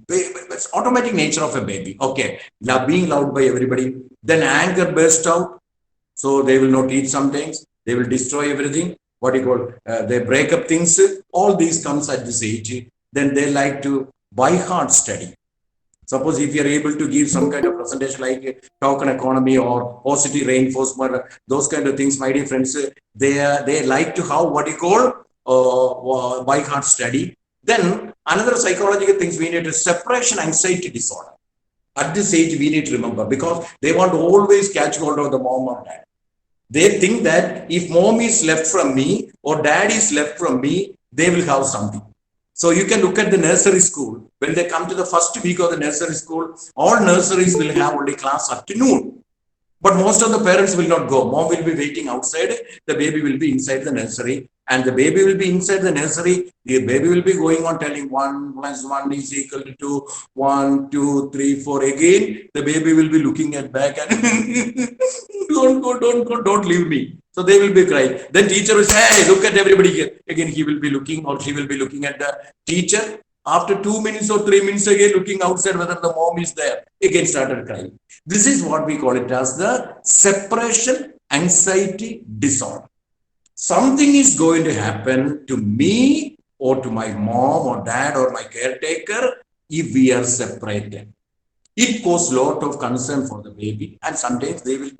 it's automatic nature of a baby. Okay, being loved by everybody. Then anger burst out. So they will not eat some things. They will destroy everything. What you call, they break up things. All these comes at this age. Then they like to by heart study. Suppose if you are able to give some kind of presentation like token economy or positive reinforcement, those kind of things, my dear friends, they like to have what you call by heart study. Then another psychological things we need is separation anxiety disorder. At this age, we need to remember, because they want to always catch hold of the mom or dad. They think that if mom is left from me or dad is left from me, they will have something. So you can look at the nursery school. When they come to the first week of the nursery school, all nurseries will have only class up to noon. But most of the parents will not go. Mom will be waiting outside. The baby will be inside the nursery. And the baby will be inside the nursery. The baby will be going on telling 1 plus 1 is equal to 1, 2, 3, 4. Again, the baby will be looking at back and don't go, don't leave me. So they will be crying. Then teacher will say, hey, look at everybody here. Again, he will be looking, or she will be looking at the teacher. After 2 minutes or 3 minutes, again looking outside whether the mom is there. Again started crying. This is what we call it as the separation anxiety disorder. Something is going to happen to me or to my mom or dad or my caretaker if we are separated. It causes a lot of concern for the baby, and sometimes they will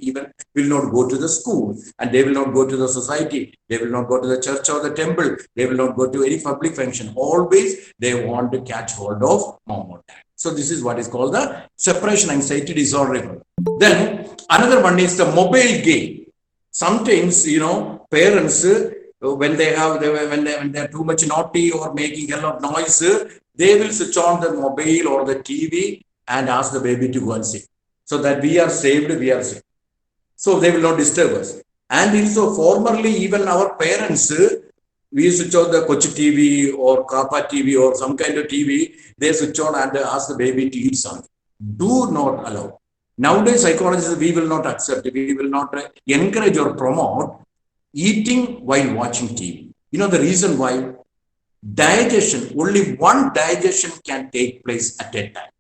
not go to the school, and they will not go to the society, they will not go to the church or the temple, they will not go to any public function. Always they want to catch hold of mom or dad. So this is what is called the separation anxiety disorder. Then another one is the mobile game. Sometimes, parents, when they are too much naughty or making a lot of noise, they will switch on the mobile or the TV and ask the baby to go and sit. So that we are saved, we are saved. So they will not disturb us. And also formerly, even our parents, we switch on the Kochi TV or Kappa TV or some kind of TV, they switch on and ask the baby to eat something. Do not allow. Nowadays, psychologists, we will not accept, we will not encourage or promote eating while watching TV. You know the reason why? Digestion, only one digestion can take place at a time.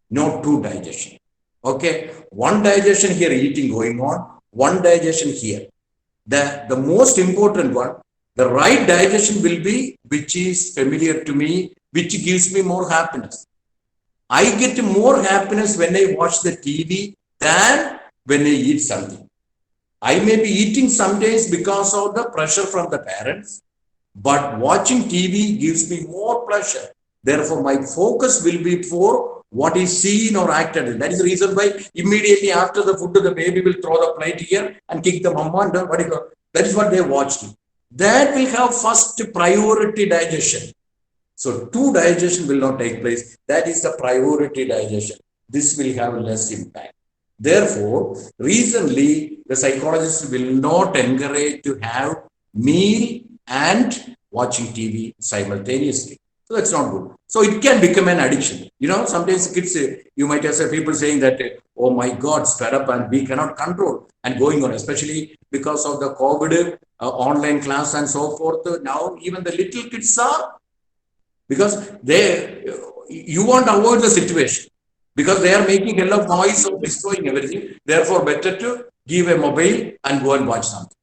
Not two digestion. Okay, one digestion here, eating going on, one digestion here. The most important one, the right digestion will be which is familiar to me, which gives me more happiness. I get more happiness when I watch the TV than when I eat something. I may be eating some days because of the pressure from the parents, but watching TV gives me more pleasure. Therefore, my focus will be for what is seen or acted. That is the reason why immediately after the food, the baby will throw the plate here and kick the mama and what you call. That is what they watched. that will have first priority digestion. So two digestion will not take place. That is the priority digestion. This will have less impact. Therefore, recently the psychologists will not encourage to have meal and watching TV simultaneously. So that's not good. So it can become an addiction. You know, sometimes kids, you might have people saying that, oh my God, it's fed up and we cannot control and going on, especially because of the COVID online class and so forth. Now even the little kids are, because you want to avoid the situation because they are making a lot of noise of destroying everything. Therefore, better to give a mobile and go and watch something.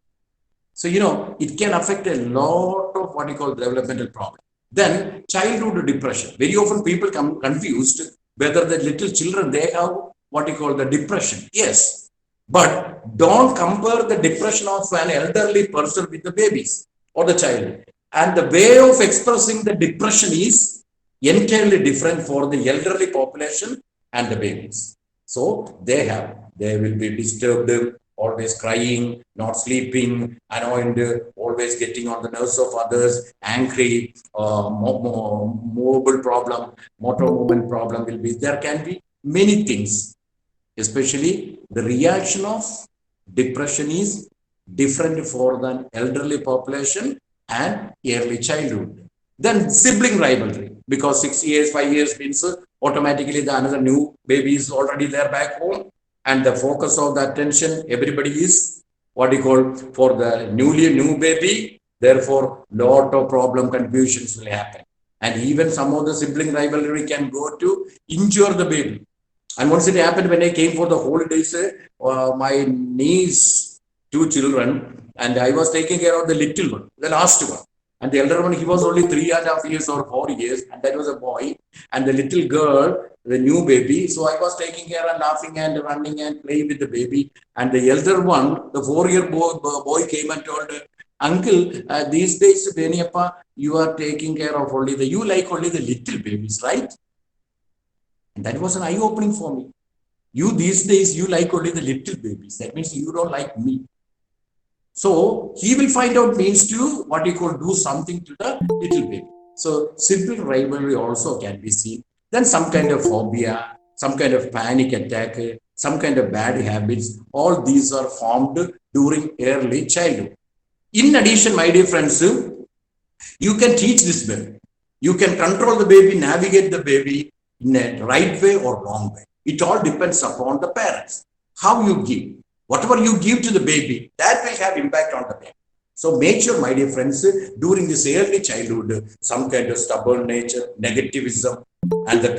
So, you know, it can affect a lot of what you call developmental problem. Then childhood depression. Very often people come confused whether the little children, they have what you call the depression. Yes, but don't compare the depression of an elderly person with the babies or the child. And the way of expressing the depression is entirely different for the elderly population and the babies. So they will be disturbed, always crying, not sleeping, annoyed, always getting on the nerves of others, angry, mobile problem, motor movement problem will be. There can be many things, especially the reaction of depression is different for the elderly population and early childhood. Then sibling rivalry, because 6 years, 5 years means automatically the another new baby is already there back home, and the focus of the attention, everybody is what you call for the new baby. Therefore, lot of problem confusions will happen, and even some of the sibling rivalry can go to injure the baby. And once it happened when I came for the holidays, my niece, 2 children, and I was taking care of the little one, the last one. And the elder one, he was only 3.5 years or 4 years, and that was a boy. And the little girl, the new baby. So I was taking care and laughing and running and playing with the baby. And the elder one, the 4-year boy came and told, Uncle, these days, Berny, you are taking care of you like only the little babies, right? And that was an eye-opening for me. You these days, you like only the little babies. That means you don't like me. So he will find out means to what you call do something to the little baby. So sibling rivalry also can be seen. Then some kind of phobia, some kind of panic attack, some kind of bad habits. All these are formed during early childhood. In addition, my dear friends, you can teach this baby. You can control the baby, navigate the baby in a right way or wrong way. It all depends upon the parents. How you give. Whatever you give to the baby, that will have impact on the baby. So make sure, my dear friends, during this early childhood, some kind of stubborn nature, negativism, and the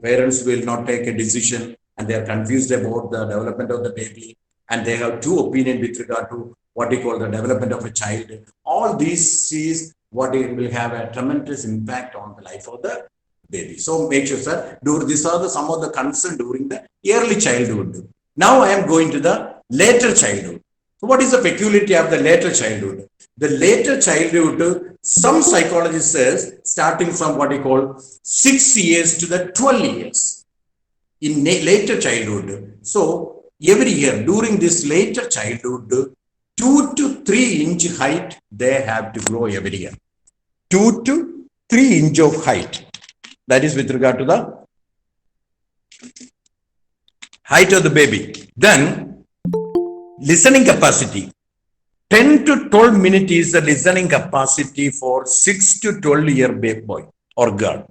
parents will not take a decision, and they are confused about the development of the baby, and they have 2 opinions with regard to what we call the development of a child. All these is what it will have a tremendous impact on the life of the baby. So make sure, sir, these are some of the concerns during the early childhood. Now I am going to the later childhood. So what is the peculiarity of the later childhood? The later childhood, some psychologists says, starting from what we call 6 years to the 12 years in later childhood. So every year during this later childhood, 2 to 3 inch height, they have to grow every year. 2 to 3 inch of height. That is with regard to the height of the baby. Then listening capacity. 10 to 12 minutes is the listening capacity for 6 to 12 year baby boy or girl.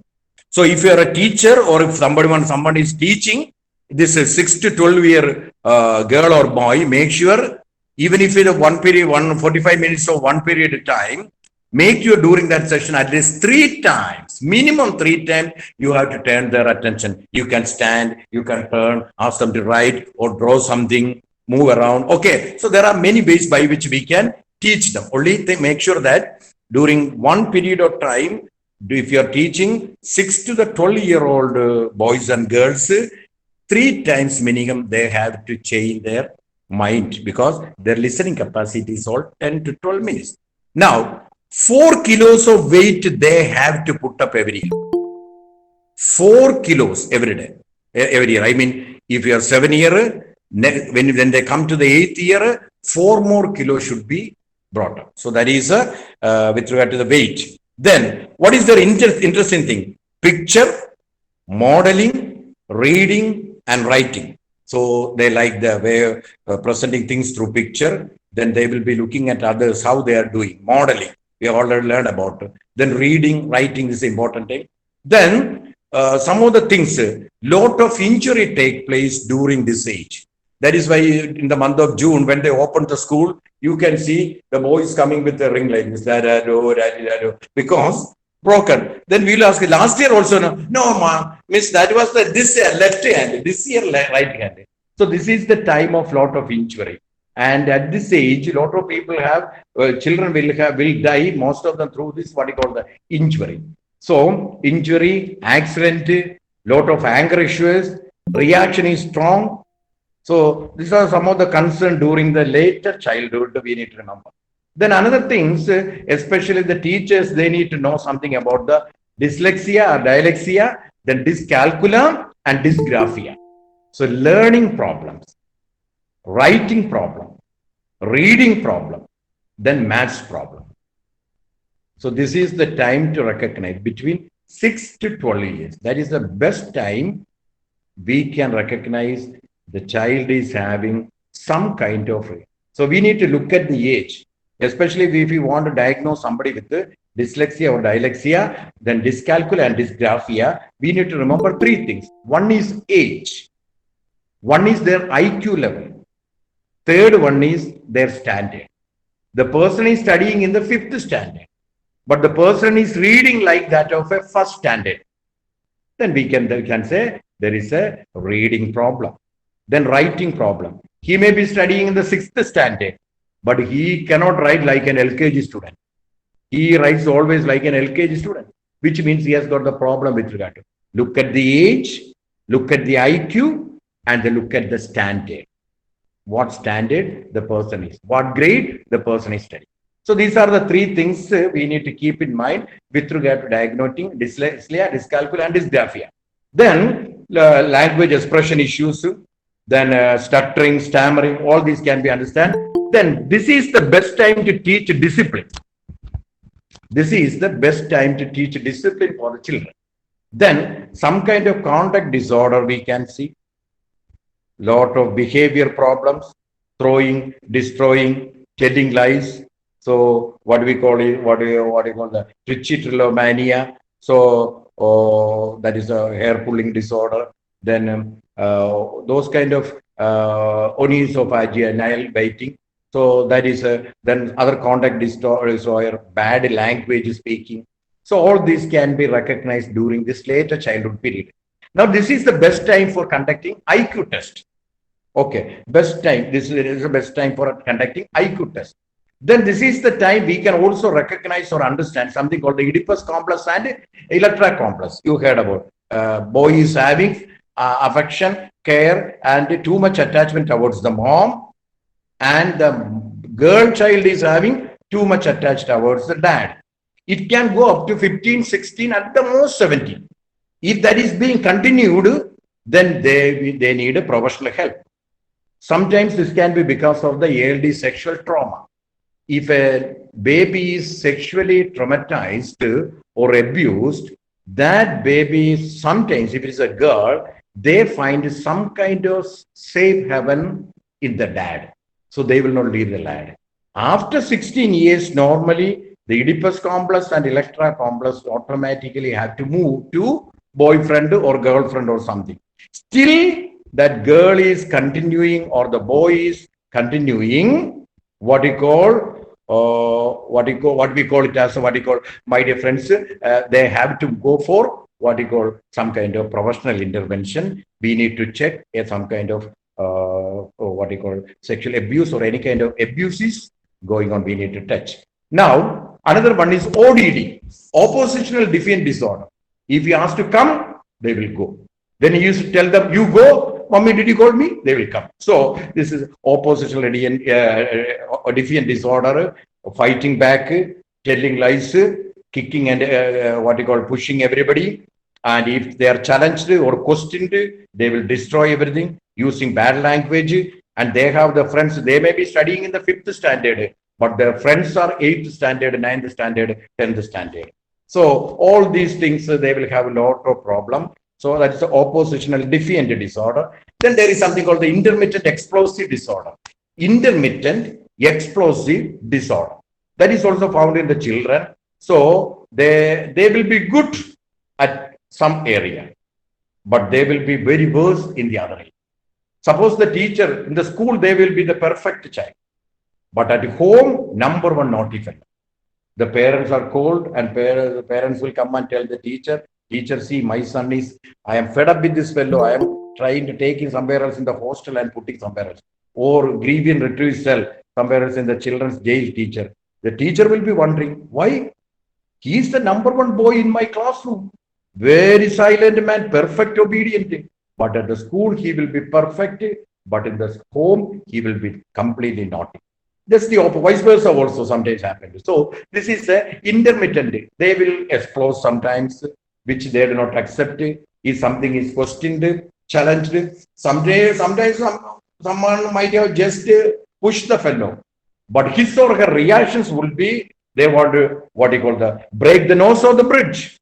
So if you are a teacher or if somebody is teaching, this is 6 to 12 year girl or boy, make sure even if it is 45 minutes or 1 period of time, make sure during that session at least 3 times, minimum 3 times, you have to turn their attention. You can stand, you can turn, ask them to write or draw something, move around. Okay, so there are many ways by which we can teach them. Only they make sure that during 1 period of time, if you are teaching 6 to the 12-year-old boys and girls, 3 times minimum they have to change their mind because their listening capacity is all 10 to 12 minutes. Now, 4 kilos of weight they have to put up every year. 4 kilos every year. I mean, if you are 7 year, when they come to the 8th year, 4 more kilos should be brought up. So that is with regard to the weight. Then what is the interesting thing? Picture, modeling, reading, and writing. So they like the way of presenting things through picture. Then they will be looking at others, how they are doing. Modeling, we have already learned about. Then reading, writing is important thing. Then some of the things, lot of injury take place during this age. That is why in the month of June, when they open the school, you can see the boys coming with the ring like this, because broken. Then we'll ask, last year also, no, ma, miss, that was this year left hand, this year right hand. So this is the time of lot of injury. And at this age, a lot of people have, children will die, most of them through this, what you call the injury. So injury, accident, lot of anger issues, reaction is strong. So these are some of the concerns during the later childhood we need to remember. Then another things, especially the teachers, they need to know something about the dyslexia or dyslexia, then dyscalculia and dysgraphia. So learning problems, writing problem, reading problem, then maths problem. So this is the time to recognize between 6 to 12 years. That is the best time we can recognize the child is having some kind of. So we need to look at the age, especially if we want to diagnose somebody with dyslexia or dyslexia, then dyscalculia and dysgraphia. We need to remember three things. One is age. One is their IQ level. Third one is their standard. The person is studying in the 5th standard, but the person is reading like that of a 1st standard. Then we can say there is a reading problem. Then writing problem. He may be studying in the 6th standard, but he cannot write like an LKG student. He writes always like an LKG student, which means he has got the problem with regard to. Look at the age, look at the IQ, and then look at the standard. What standard the person is, what grade the person is studying. So these are the three things we need to keep in mind with regard to diagnosing dyslexia, dyscalculia, and dysgraphia. Then language expression issues, then stuttering, stammering, all these can be understood. Then this is the best time to teach discipline. This is the best time to teach discipline for the children. Then some kind of conduct disorder we can see. Lot of behavior problems, throwing, destroying, telling lies. So what we call it, what do you call the trichotillomania. So that is a hair pulling disorder. Then those kind of oniesophagia, nail biting. So that is then other conduct disorder, bad language speaking. So all these can be recognized during this later childhood period. Now this is the best time for conducting IQ test. Okay, best time. This is the best time for conducting IQ test. Then this is the time we can also recognize or understand something called the Oedipus complex and Electra complex. You heard about. Boy is having affection, care, and too much attachment towards the mom, and the girl child is having too much attached towards the dad. It can go up to 15, 16, at the most 17. If that is being continued, then they need a professional help. Sometimes this can be because of the early sexual trauma. If a baby is sexually traumatized or abused, that baby sometimes, if it is a girl, they find some kind of safe haven in the dad. So they will not leave the lad. After 16 years, normally the Oedipus complex and Electra complex automatically have to move to boyfriend or girlfriend or something. Still, that girl is continuing or the boy is continuing what we call it as my dear friends, they have to go for what we call some kind of professional intervention. We need to check some kind of what we call sexual abuse or any kind of abuses going on. We need to touch. Now, another one is ODD, oppositional defiant disorder. If you ask to come, they will go. Then you used to tell them, you go, mommy, did you call me? They will come. So this is oppositional defiant disorder, fighting back, telling lies, kicking and what you call pushing everybody. And if they are challenged or questioned, they will destroy everything using bad language. And they have the friends, they may be studying in the 5th standard, but their friends are 8th standard, 9th standard, 10th standard. So all these things, they will have a lot of problem. So that is the oppositional defiant disorder. Then there is something called the intermittent explosive disorder. Intermittent explosive disorder. That is also found in the children. So they will be good at some area, but they will be very worse in the other area. Suppose the teacher in the school, they will be the perfect child, but at home, number one naughty fellow. The parents are called and parents will come and tell the teacher, see, my son is, I am fed up with this fellow. I am trying to take him somewhere else in the hostel and putting somewhere else. Or grieving retrieve cell, somewhere else in the children's jail teacher. The teacher will be wondering, why? He is the number one boy in my classroom. Very silent man, perfect obedient. But at the school, he will be perfect. But in the home, he will be completely naughty. Just the vice versa also sometimes happens. So this is intermittent. They will explode sometimes, which they do not accept. If something is questioned, challenged, sometimes someone might have just pushed the fellow, but his or her reactions will be, they want to, what you call the, break the nose of the bridge.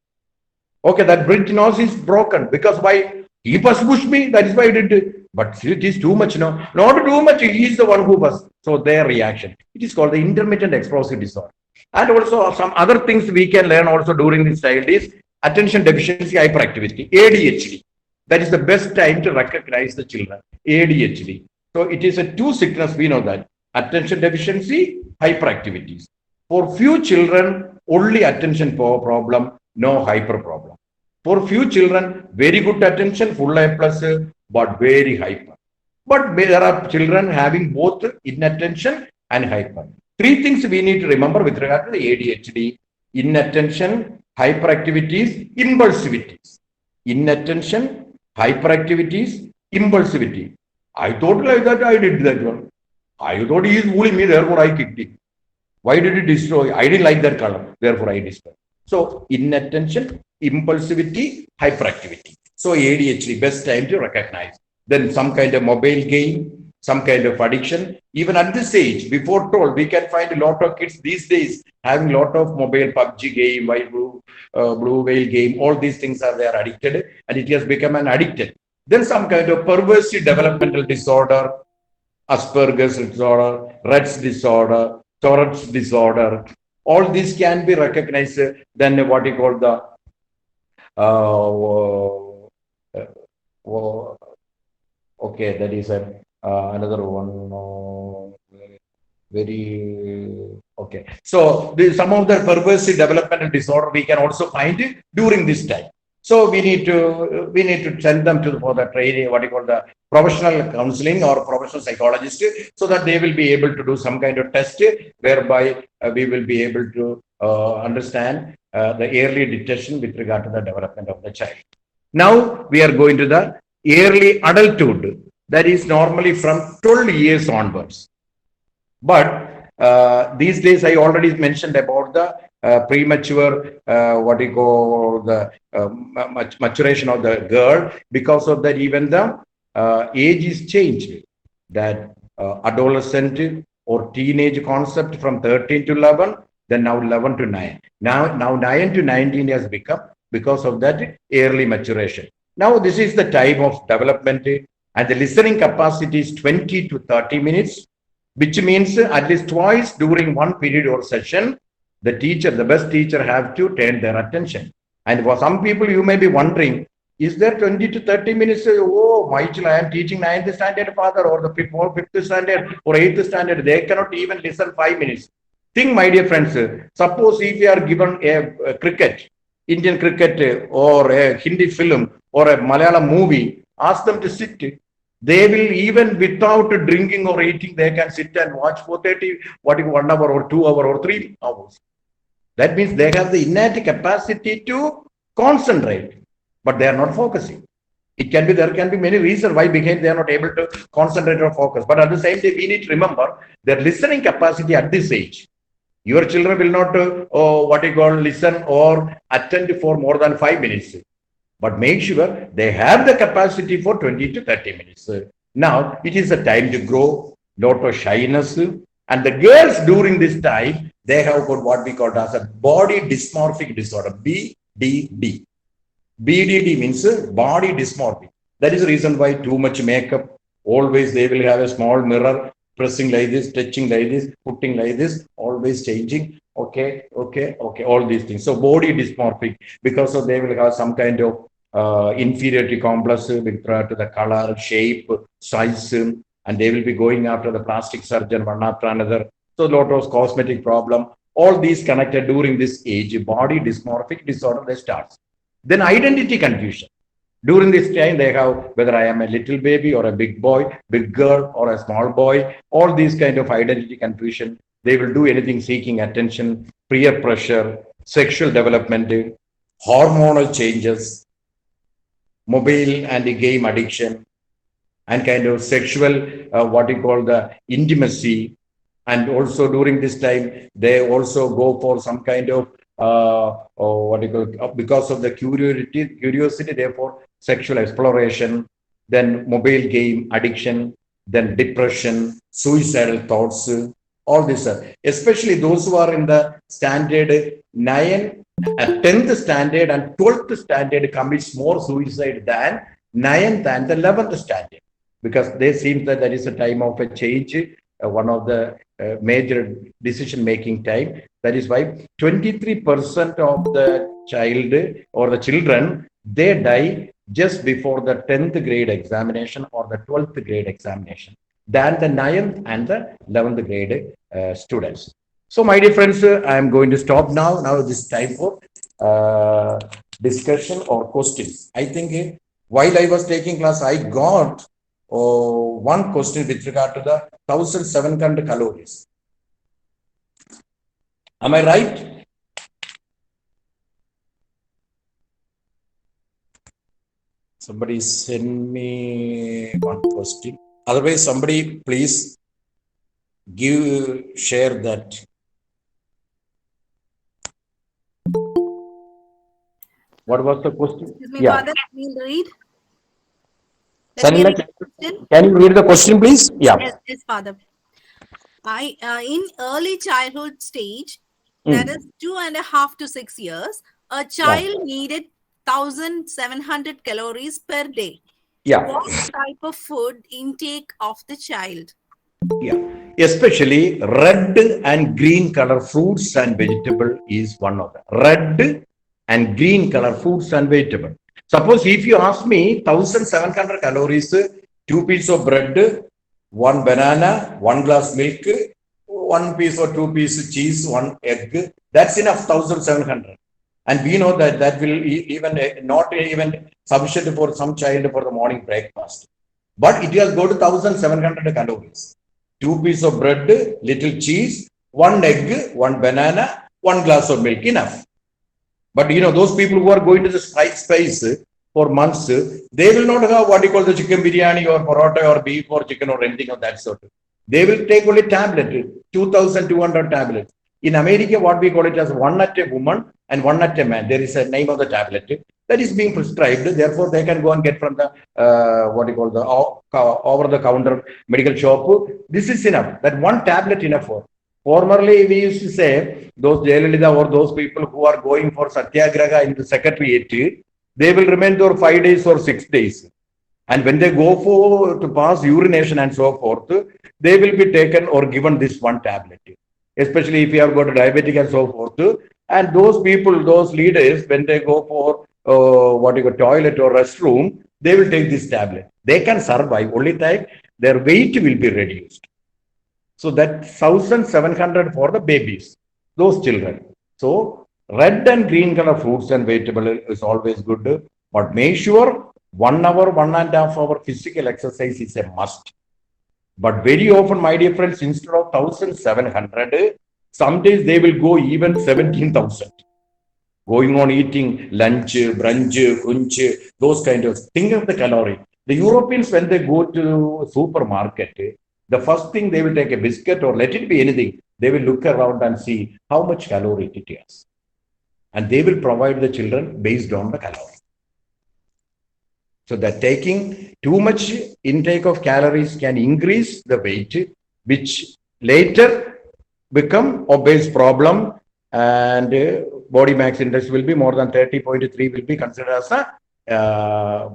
Okay, that bridge nose is broken because why? He first pushed me, that is why I did it. But it is too much, no? Not too much, he is the one who was. So their reaction. It is called the intermittent explosive disorder. And also some other things we can learn also during this child is attention deficiency hyperactivity, ADHD. That is the best time to recognize the children, ADHD. So it is a two sickness, we know that. Attention deficiency, hyperactivities. For few children, only attention problem, no hyper problem. For few children, very good attention, full A plus, but very hyper. But there are children having both inattention and hyper. Three things we need to remember with regard to the ADHD: inattention, hyperactivities, impulsivities. Inattention, hyperactivities, impulsivity. I thought like that, I did that one. I thought he is fooling me, therefore I kicked him. Why did he destroy? I didn't like that color, therefore I destroyed. So inattention, impulsivity, hyperactivity. So ADHD, best time to recognize. Then some kind of mobile game, some kind of addiction. Even at this age, before told, we can find a lot of kids these days having a lot of mobile PUBG game, Blue Whale game. All these things are they are addicted, and it has become an addicted. Then some kind of perversive developmental disorder, Asperger's disorder, Rett's disorder, Tourette's disorder. All these can be recognized. Then what you call the okay, that is another one. Very okay. So some of the perversive developmental disorder we can also find during this time. So we need to send them to for the training, what you call the professional counseling or professional psychologist, so that they will be able to do some kind of test whereby we will be able to understand the early detection with regard to the development of the child. Now we are going to the early adulthood, that is normally from 12 years onwards. But these days I already mentioned about the premature, what you call the maturation of the girl. Because of that, even the age is changed. That adolescent or teenage concept from 13 to 11, then now 11 to 9. Now 9 to 19 has become because of that early maturation. Now this is the time of development, and the listening capacity is 20 to 30 minutes, which means at least twice during one period or session, the best teacher have to turn their attention. And for some people, you may be wondering, is there 20 to 30 minutes? Oh, my child, I am teaching 9th standard, father, or the 5th standard or 8th standard. They cannot even listen 5 minutes. Think, my dear friends, suppose if you are given a cricket, Indian cricket or a Hindi film or a Malayalam movie, ask them to sit. They will, even without drinking or eating, they can sit and watch for 1 hour or 2 hours or 3 hours. That means they have the innate capacity to concentrate, but they are not focusing. There can be many reasons why they are not able to concentrate or focus. But at the same time, we need to remember their listening capacity at this age. Your children will not listen or attend for more than 5 minutes. But make sure they have the capacity for 20 to 30 minutes. Now, it is a time to grow, lot of shyness, And the girls during this time, they have got what we call as a body dysmorphic disorder, BDD. BDD means body dysmorphic. That is the reason why too much makeup. Always they will have a small mirror, pressing like this, touching like this, putting like this, always changing. Okay, okay, okay, all these things. So body dysmorphic, because of they will have some kind of inferiority complex with regard to the color, shape, size, and they will be going after the plastic surgeon one after another. So a lot of cosmetic problem. All these connected during this age, body dysmorphic disorder, they start. Then identity confusion. During this time, they have whether I am a little baby or a big boy, big girl or a small boy, all these kind of identity confusion. They will do anything seeking attention, peer pressure, sexual development, hormonal changes, mobile and game addiction, and kind of sexual, what you call the intimacy. And also during this time, they also go for some kind of what you call, because of the curiosity, therefore sexual exploration, then mobile game addiction, then depression, suicidal thoughts, all this, especially those who are in the standard 9, 10th standard and 12th standard commits more suicide than 9th and the 11th standard, because they seem that there is a time of a change, one of the major decision making time. That is why 23% of the child or the children, they die just before the 10th grade examination or the 12th grade examination than the 9th and the 11th grade students. So my dear friends, I am going to stop now. Now this time for discussion or questions. I think while I was taking class, I got one question with regard to the 1700 calories. Am I right? Somebody send me one question. Otherwise, somebody please share that. What was the question? Excuse me, Father, we'll read. Sanila, Question. can you read the question, please? Yeah. Yes, Father. In early childhood stage, that is 2.5 to 6 years, a child needed 1,700 calories per day. Yeah. What type of food intake of the child? Yeah. Especially red and green color fruits and vegetable is one of them. Red and green color fruits and vegetable. Suppose if you ask me 1,700 calories, 2 pieces of bread, 1 banana, 1 glass milk, 1 piece or 2 pieces cheese, 1 egg, that's enough, 1,700. And we know that that will even not even sufficient for some child for the morning breakfast. But it has go to 1,700 calories. 2 pieces of bread, little cheese, 1 egg, 1 banana, 1 glass of milk, enough. But you know, those people who are going to the space for months, they will not have what you call the chicken biryani or paratha or beef or chicken or anything of that sort. They will take only tablet, 2,200 tablets. In America, what we call it as 1 at a woman and 1 at a man. There is a name of the tablet that is being prescribed. Therefore, they can go and get from the what you call the over-the-counter medical shop. This is enough. That 1 tablet enough for. Formerly, we used to say those Jayalalitha or those people who are going for Satyagraha in the secretariat, they will remain there 5 days or 6 days. And when they go for to pass urination and so forth, they will be taken or given this 1 tablet. Especially if you have got a diabetic and so forth. And those people, those leaders, when they go for what you call toilet or restroom, they will take this tablet. They can survive. Only time their weight will be reduced. So that 1,700 for the babies, those children. So red and green color fruits and vegetable is always good. But make sure 1 hour, 1.5 hour physical exercise is a must. But very often, my dear friends, instead of 1,700, some days they will go even 17,000. Going on eating lunch, brunch, crunch, those kind of. Think of the calorie. The Europeans, when they go to supermarket, the first thing they will take a biscuit or let it be anything. They will look around and see how much calorie it has. And they will provide the children based on the calorie. So that taking too much intake of calories can increase the weight, which later become obese problem, and body mass index will be more than 30.3 will be considered as a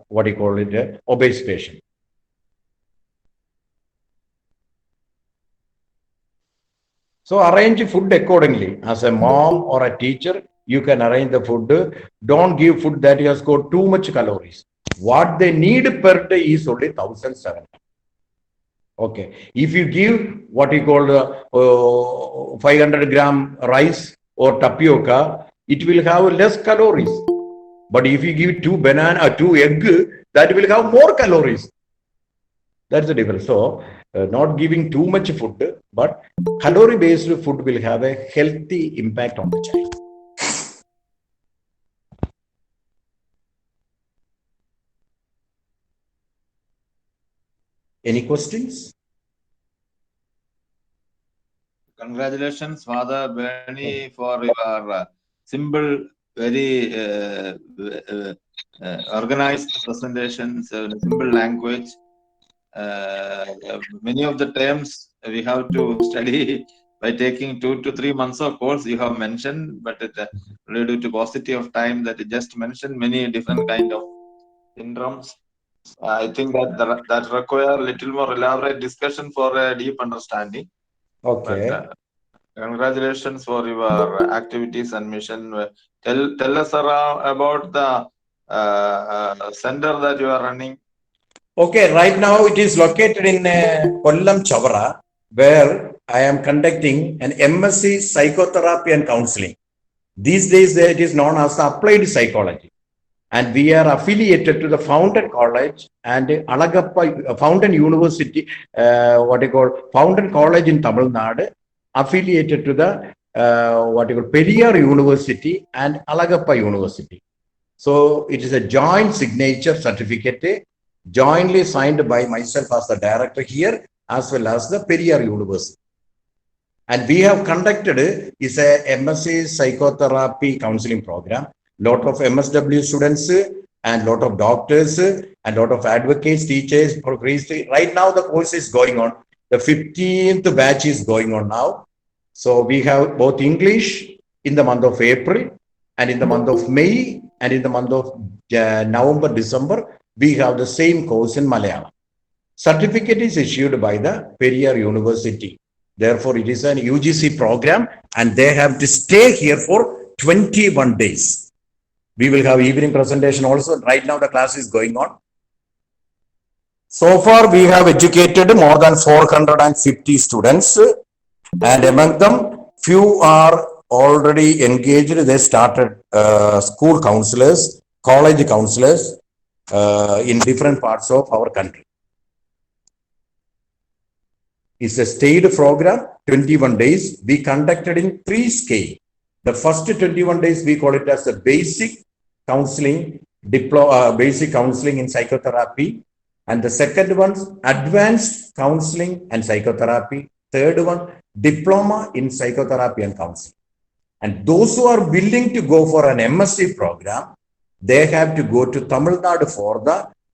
what do you call it, obese patient. So arrange food accordingly. As a mom or a teacher, you can arrange the food. Don't give food that has got too much calories. What they need per day is only 1,700. Okay. If you give what you call 500-gram rice or tapioca, it will have less calories. But if you give 2 banana or 2 egg, that will have more calories. That's the difference. So, not giving too much food, but calorie-based food will have a healthy impact on the child. Any questions? Congratulations, Father Berny, for your simple, very organized presentations, simple language. Many of the terms we have to study by taking 2 to 3 months of course you have mentioned, but it, due to paucity of time that you just mentioned many different kind of syndromes. I think that that require a little more elaborate discussion for a deep understanding. Okay. But congratulations for your activities and mission. Tell us about the center that you are running. Okay, right now it is located in Kollam Chavara, where I am conducting an MSc Psychotherapy and Counseling. These days it is known as Applied Psychology. And we are affiliated to the Fountain College and Alagappa Fountain University, what you call Fountain College in Tamil Nadu, affiliated to the what you call Periyar University and Alagappa University. So it is a joint signature certificate, jointly signed by myself as the director here, as well as the Periyar University. And we have conducted is a MSc Psychotherapy Counseling program. Lot of MSW students and lot of doctors and lot of advocates, teachers. Right now the course is going on. The 15th batch is going on now. So we have both English in the month of April, and in the month of May, and in the month of November, December, we have the same course in Malayalam. Certificate is issued by the Periyar University. Therefore, it is an UGC program, and they have to stay here for 21 days. We will have evening presentation also. Right now, the class is going on. So far, we have educated more than 450 students, and among them, few are already engaged. They started school counselors, college counselors in different parts of our country. It's a staged program, 21 days. We conducted in 3 scales. The first 21 days, we call it as a basic counseling, basic counseling in psychotherapy. And the second one, advanced counseling and psychotherapy. Third one, diploma in psychotherapy and counseling. And those who are willing to go for an MSc program, they have to go to Tamil Nadu for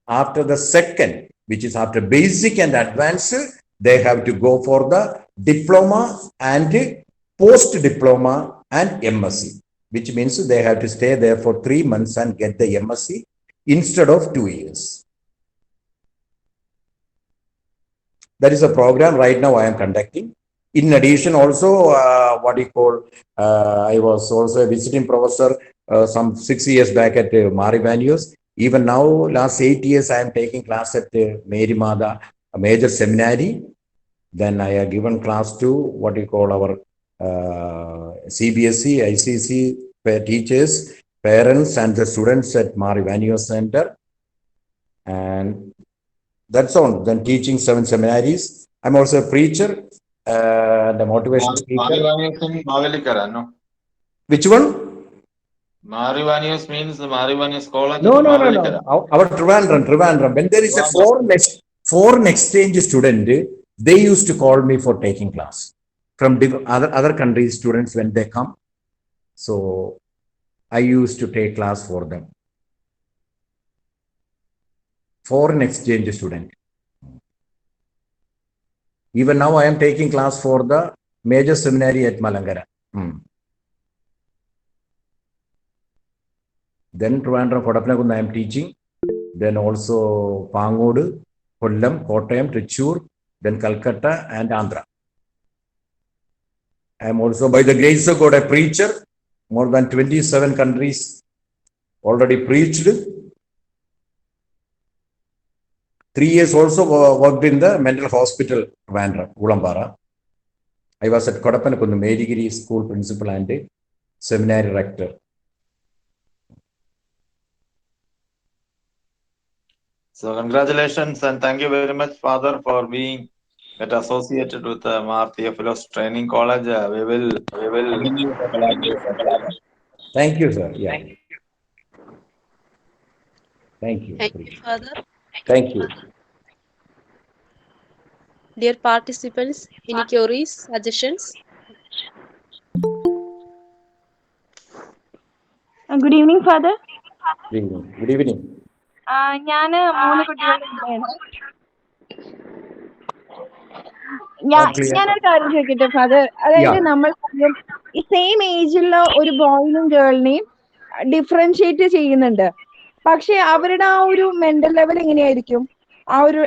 after the second, which is after basic and advanced, they have to go for the diploma and post-diploma and MSc, which means they have to stay there for 3 months and get the MSc instead of 2 years. That is a program right now I am conducting. In addition, also, what you call, I was also a visiting professor some 6 years back at Marivanius. Even now, last 8 years, I am taking class at Mary Mada, a major seminary. Then I have given class to what you call our CBSE, ICC teachers, parents, and the students at Marivanius Center. And that's all. Then teaching 7 seminaries. I'm also a preacher and a motivational speaker. Marivanius in Mavelikara, no? Which one? Marivanius means the Marivanius College. No. Our Trivandrum. When there is a foreign exchange student, they used to call me for taking class from other countries, students when they come. So I used to take class for them. Foreign exchange student. Even now I am taking class for the major seminary at Malangara. Then Trivandrum, Kodapanakundi I am teaching. Then also Pangodu, Kollam, Kottayam, Trichur, then Calcutta and Andhra. I am also, by the grace of God, a preacher. More than 27 countries already preached. 3 years also worked in the mental hospital, Trivandrum, Ulambara. I was at Kodapanakundi Mediciri School principal and seminary rector. So congratulations and thank you very much, Father, for being associated with Mar Theophilos Training College. We will continue the collaboration. Thank you, sir. Yeah. Thank you. Thank you, Father. Thank you. Dear participants, any queries, suggestions? Good evening, Father. Good evening. Good evening. ഞാൻ 3 കുട്ടികളുടെ അമ്മയാണ്. ഞാനൊരു കാര്യം ചോദിക്കട്ടെ father, അതായത് നമ്മൾ ഈ same ഏജിലുള്ള ഒരു ബോയിനും ഗേളിനെയും ഡിഫറൻഷിയേറ്റ് ചെയ്യുന്നുണ്ട്, പക്ഷെ അവരുടെ ആ ഒരു മെന്റൽ ലെവൽ എങ്ങനെയായിരിക്കും, ആ ഒരു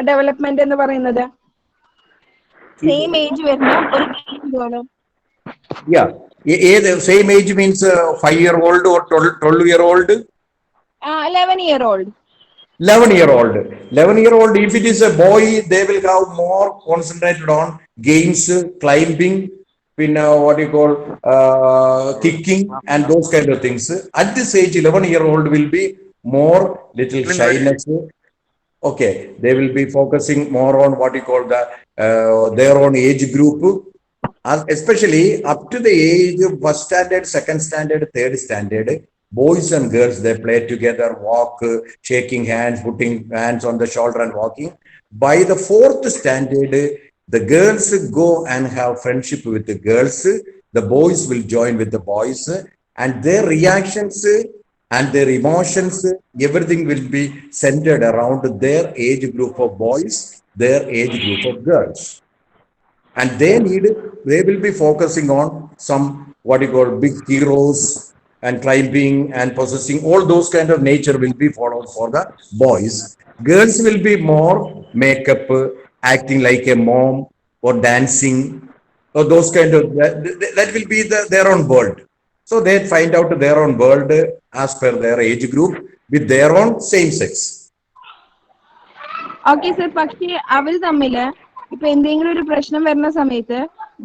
ഡെവലപ്മെന്റ് എന്ന് പറയുന്നത്? സെയിം ഏജ് വരുന്ന ഒരു ഗേളും Yeah. Same age means 5-year-old or 12-year-old? 11-year-old. 11-year-old. 11-year-old, if it is a boy, they will have more concentrated on games, climbing, what you call kicking and those kind of things. At this age, 11-year-old will be more little shyness. Okay, they will be focusing more on what you call the their own age group. Especially up to the age of first standard, second standard, third standard, boys and girls, they play together, walk, shaking hands, putting hands on the shoulder and walking. By the fourth standard, the girls go and have friendship with the girls, the boys will join with the boys, and their reactions and their emotions, everything will be centered around their age group of boys, their age group of girls. And they will be focusing on some what you call big heroes and climbing and possessing, all those kind of nature will be followed for the boys. Girls will be more makeup, acting like a mom or dancing, or those kind of, that will be their own world. So they find out their own world as per their age group with their own same sex. Okay sir, പക്ഷേ അവർ തമ്മില് ഇപ്പൊ എന്തെങ്കിലും ഒരു പ്രശ്നം വരുന്ന സമയത്ത്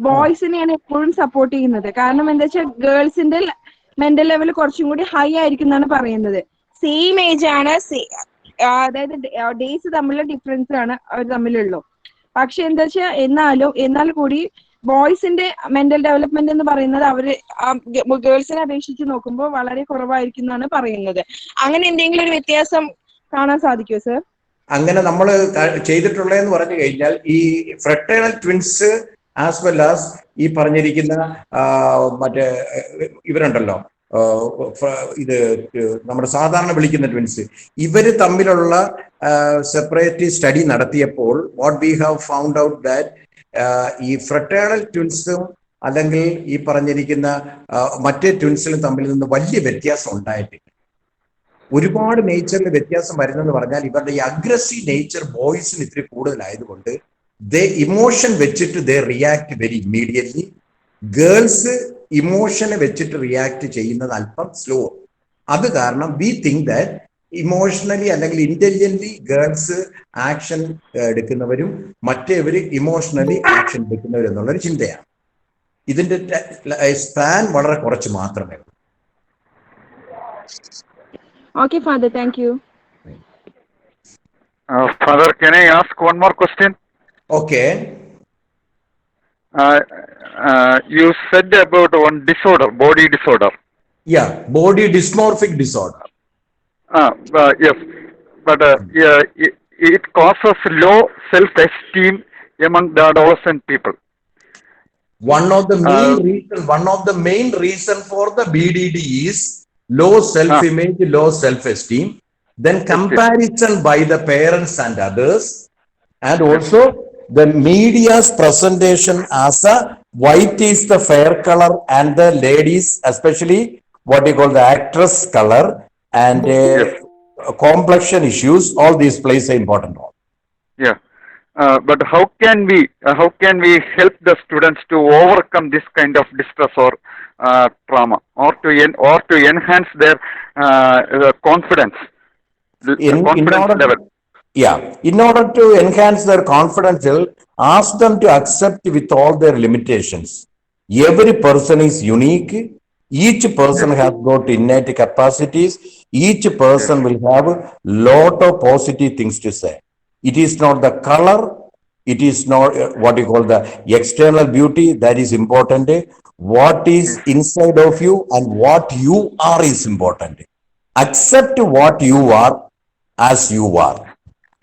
ബോയ്സിനെയാണ് എപ്പോഴും support ചെയ്യുന്നത്. കാരണം എന്താ വെച്ചാൽ ഗേൾസിന്റെ മെന്റൽ ലെവൽ കുറച്ചും കൂടി ഹൈ ആയിരിക്കും എന്നാണ് പറയുന്നത്. സെയിം ഏജ് ആണ്, അതായത് ഡേയ്സ് തമ്മിലുള്ള ഡിഫറൻസ് ആണ് അവർ തമ്മിലുള്ളൂ. പക്ഷെ എന്താ വെച്ചാൽ എന്നാൽ കൂടി ബോയ്സിന്റെ മെന്റൽ ഡെവലപ്മെന്റ് എന്ന് പറയുന്നത് അവര് ഗേൾസിനെ അപേക്ഷിച്ച് നോക്കുമ്പോൾ വളരെ കുറവായിരിക്കും എന്നാണ് പറയുന്നത്. അങ്ങനെ എന്തെങ്കിലും ഒരു വ്യത്യാസം കാണാൻ സാധിക്കുമോ സർ? അങ്ങനെ നമ്മൾ ചെയ്തിട്ടുള്ളതെന്ന് പറഞ്ഞു കഴിഞ്ഞാൽ ഈ fraternal twins as well as ഈ പറഞ്ഞിരിക്കുന്ന മറ്റേ ഇവരുണ്ടല്ലോ, ഇത് നമ്മുടെ സാധാരണ വിളിക്കുന്ന ട്വിൻസ്, ഇവര് തമ്മിലുള്ള സെപ്പറേറ്റ് സ്റ്റഡി നടത്തിയപ്പോൾ what we have found out that ഈ ഫ്രട്ടേണൽ ട്വിൻസും അല്ലെങ്കിൽ ഈ പറഞ്ഞിരിക്കുന്ന മറ്റേ ട്വിൻസിലും തമ്മിൽ നിന്ന് വലിയ വ്യത്യാസം ഉണ്ടായിട്ടില്ല. ഒരുപാട് നേച്ചറിൽ വ്യത്യാസം വരുന്നെന്ന് പറഞ്ഞാൽ ഇവരുടെ ഈ അഗ്രസീവ് നേച്ചർ ബോയ്സിന് ഇത്തിരി കൂടുതലായതുകൊണ്ട് ഇമോഷൻ വെച്ചിട്ട് they react very immediately. Girls ഇമോഷനെ വെച്ചിട്ട് റിയാക്ട് ചെയ്യുന്നത് അല്പം സ്ലോ. അത് കാരണം വി തിങ്ക് ദാറ്റ് ഇമോഷണലി അല്ലെങ്കിൽ ഇന്റലിജന്റ്ലി ഗേൾസ് ആക്ഷൻ എടുക്കുന്നവരും മറ്റേവര് ഇമോഷണലി ആക്ഷൻ എടുക്കുന്നവരും എന്നുള്ളൊരു ചിന്തയാണ്. ഇതിന്റെ സ്പാൻ വളരെ കുറച്ച് മാത്രമേ ഉള്ളൂ. Okay, Father, thank you. Father, can I ask one more question? Okay. You said about one disorder, body disorder. Yeah, body dysmorphic disorder. Yes, but it causes low self-esteem among the adolescent people. One of the main reason for the BDD is low self-image, low self-esteem, then comparison by the parents and others, and also the media's presentation as a white is the fair color and the ladies, especially what you call the actress color and complexion issues, all these plays an important role. Yeah. But how can we help the students to overcome this kind of distress or trauma, or to enhance their confidence, confidence level? Yeah, in order to enhance their confidence, ask them to accept with all their limitations. Every person is unique. Each person has got innate capacities. Each person will have lot of positive things to say. It is not the color. It is not what you call the external beauty that is important. What is inside of you and what you are is important. Accept what you are as you are.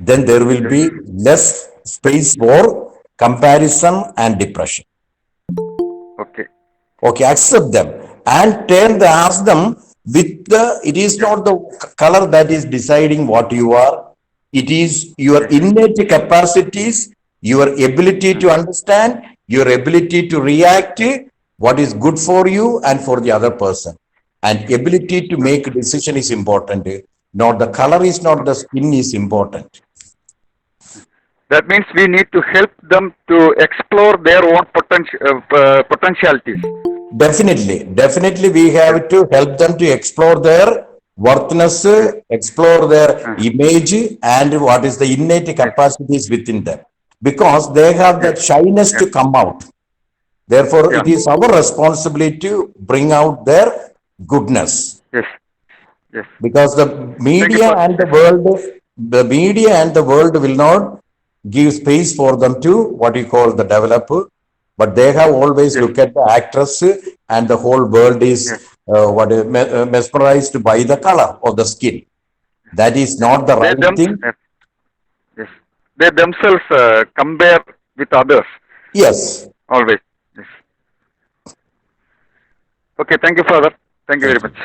Then there will be less space for comparison and depression. Okay, accept them and ask them with it is not the color that is deciding what you are. It is your innate capacities, your ability to understand, your ability to react, what is good for you and for the other person. And ability to make a decision is important. Not the color is not the skin is important. That means we need to help them to explore their own potentialities. Definitely we have to help them to explore their worthiness, explore their image and what is the innate capacities within them. Because they have that shyness to come out. Therefore, it is our responsibility to bring out their goodness. Yes. Because the media and the world will not give space for them to what you call the developer, but they have always looked at the actress and the whole world is mesmerized by the color of the skin. That is not the right thing. Yes, they themselves compare with others. Yes, always. Yes. Okay, thank you, Father. Thank you very much.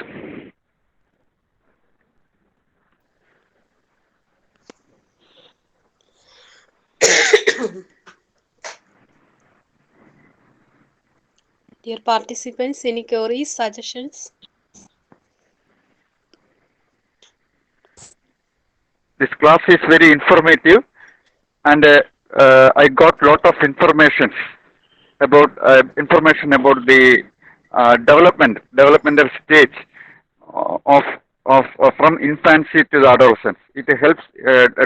Dear participants, any queries, suggestions? This class is very informative, and I got lot of information about the developmental stage of from infancy to the adolescence. It helps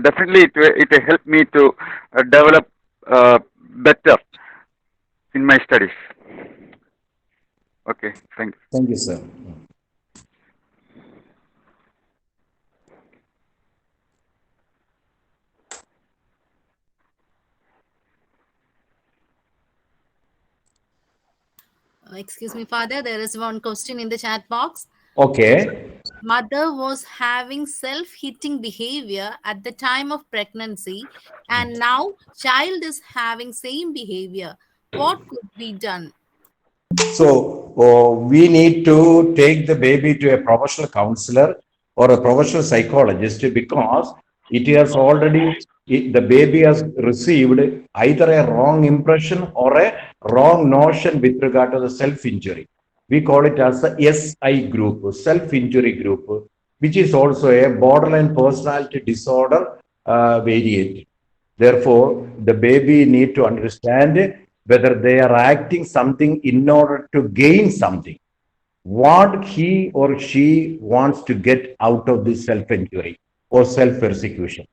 definitely. It helped me to develop better in my studies. Okay, thank you. Thank you, sir. Excuse me, Father, there is one question in the chat box. Okay. Mother was having self-hitting behavior at the time of pregnancy, and now child is having same behavior. What could be done? So we need to take the baby to a professional counselor or a professional psychologist because it has already, the baby has received either a wrong impression or a wrong notion with regard to the self-injury. We call it as the SI group, self-injury group, which is also a borderline personality disorder variant. Therefore, the baby need to understand whether they are acting something in order to gain something. What he or she wants to get out of this self-injury or self-persecution.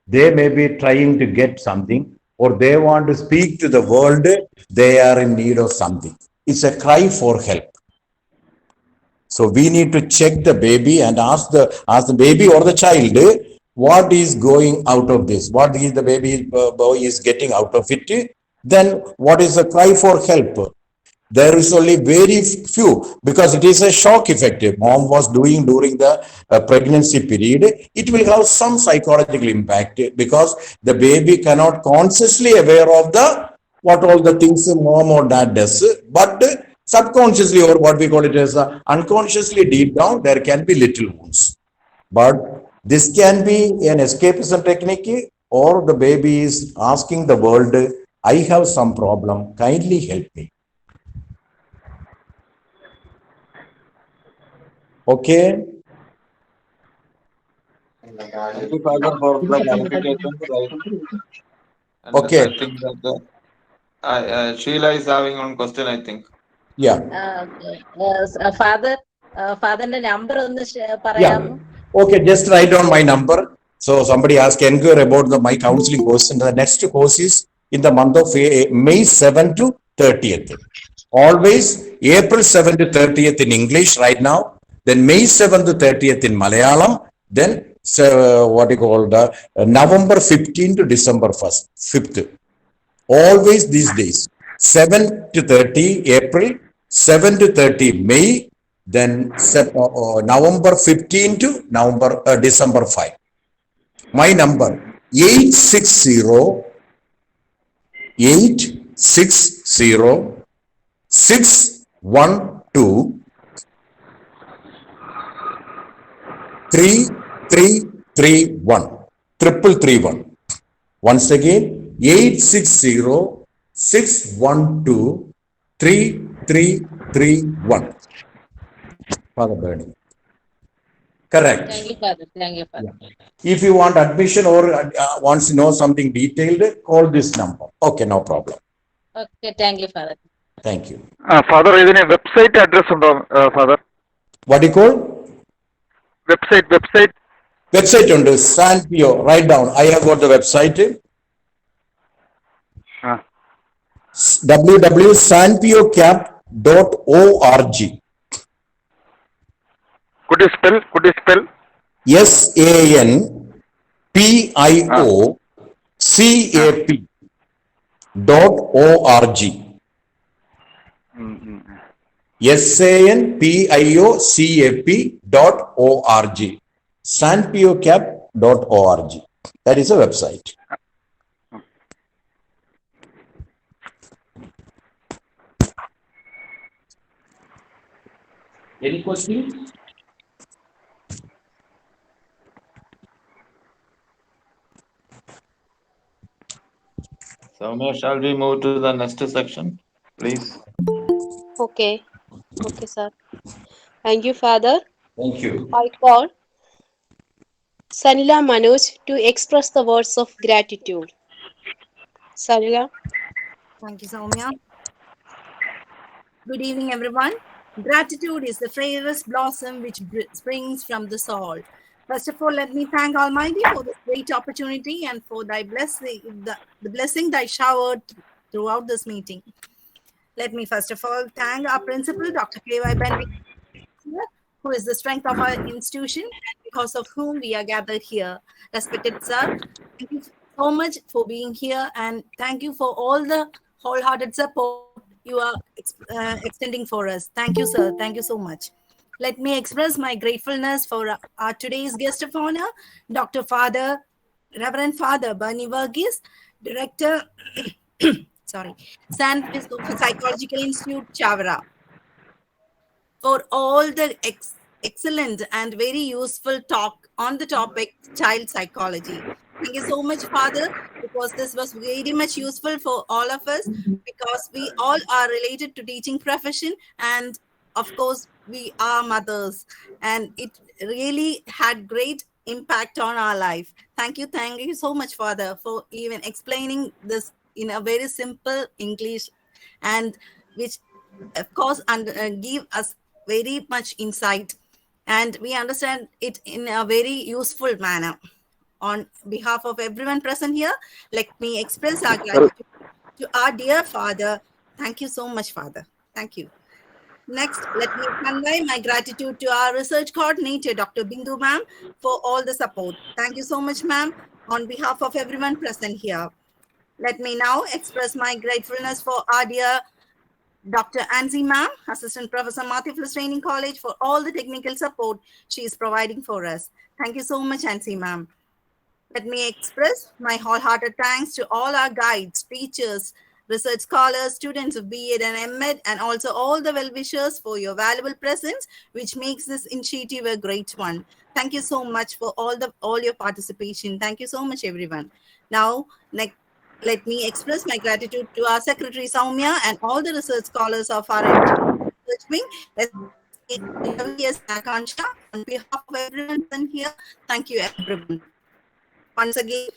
They may be trying to get something, or they want to speak to the world, they are in need of something. It's a cry for help. So we need to check the baby and ask the baby or the child, what is going out of this? What is the baby boy is getting out of it? Then what is the cry for help? There is only very few, because it is a shock effect. Mom was doing during the pregnancy period. It will have some psychological impact because the baby cannot consciously aware of what all the things mom or dad does, but subconsciously, or what we call it as unconsciously deep down, there can be little wounds. But this can be an escapism technique, or the baby is asking the world, I have some problem, kindly help me. Okay? Thank you, Father, for the clarification. Right? And Okay. I think that Sheila is having one question, I think. Yeah. ഫാദറിന്റെ number ഒന്ന് Yeah. പറയാമോ? Okay, just write down my number. So somebody asked inquire about my counseling course. And the next course is in the month of May 7th to 30th. Always April 7th to 30th in English right now. Then May 7th to 30th in Malayalam. Then what you call the November 15th to December 5th. Always these days. 7th to 30 April, 7th to 30 May, then November 15 to December 5. My number 860 612 3331 331. Once again 860 612 3331. Father Berny. Correct. Thank you, Father. Thank you, Father. If you want admission or wants to know something detailed, call this number. Okay, no problem. Okay, thank you, Father. Thank you. Father, ഇതിന് website address ഉണ്ടോ father? What do you call? Website Website ഉണ്ട്. Sanpio. Write down. I have got the website. www.sanpiocap.org. Could you spell? SANPIOCAP.org. SANPIOCAP.org. Sanpiocap.org. That is a website. Any questions? Soumya, shall we move to the next section, please? Okay. Okay, sir. Thank you, Father. Thank you. I call Sanila Manoj to express the words of gratitude. Sanila. Thank you, Soumya. Good evening, everyone. Gratitude is the fairest blossom which springs from the soul. First of all, let me thank Almighty for this great opportunity and for thy blessing, the blessing thy showered throughout this meeting. Let me first of all thank our principal, Dr. K.Y. Berny, who is the strength of our institution, and because of whom we are gathered here. Respected sir, thank you so much for being here, and thank you for all the wholehearted support you are extending for us. Thank you, sir. Thank you so much. Let me express my gratefulness for our today's guest of honor, Dr. Reverend Father Berny Varghese, Director, San Francisco Psychological Institute, Chavara, for all the excellent and very useful talk on the topic child psychology. Thank you so much, Father, because this was very much useful for all of us, because we all are related to teaching profession, and of course we are mothers, and it really had great impact on our life. Thank you so much, Father, for even explaining this in a very simple English, and which of course give us very much insight, and we understand it in a very useful manner. On behalf of everyone present here, let me express our gratitude to our dear Father. Thank you so much, Father. Thank you. Next, let me convey my gratitude to our research coordinator, Dr. Bindu ma'am, for all the support. Thank you so much, ma'am, on behalf of everyone present here. Let me now express my gratefulness for our dear Dr. Anzi ma'am, Assistant Professor Mathiflis Training College, for all the technical support she is providing for us. Thank you so much, Anzi ma'am. Let me express my wholehearted thanks to all our guides, teachers, research scholars, students of B.Ed and M.Ed, and also all the well-wishers for your valuable presence, which makes this initiative a great one. Thank you so much for all your participation. Thank you so much, everyone. Now, let me express my gratitude to our Secretary Soumya and all the research scholars of our research wing, especially Varghese and Akansha. On behalf of everyone present here, thank you everyone. Once again,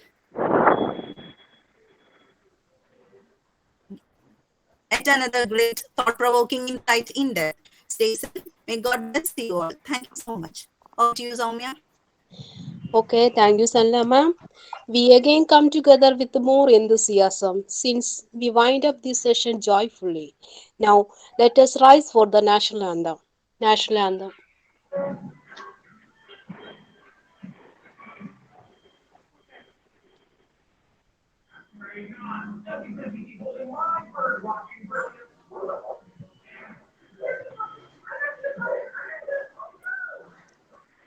yet another great thought-provoking insight in depth. Stay safe. May God bless you all. Thank you so much. Over to you, Soumya. Okay, thank you, Sanla ma'am. We again come together with more enthusiasm since we wind up this session joyfully. Now, let us rise for the national anthem. National anthem.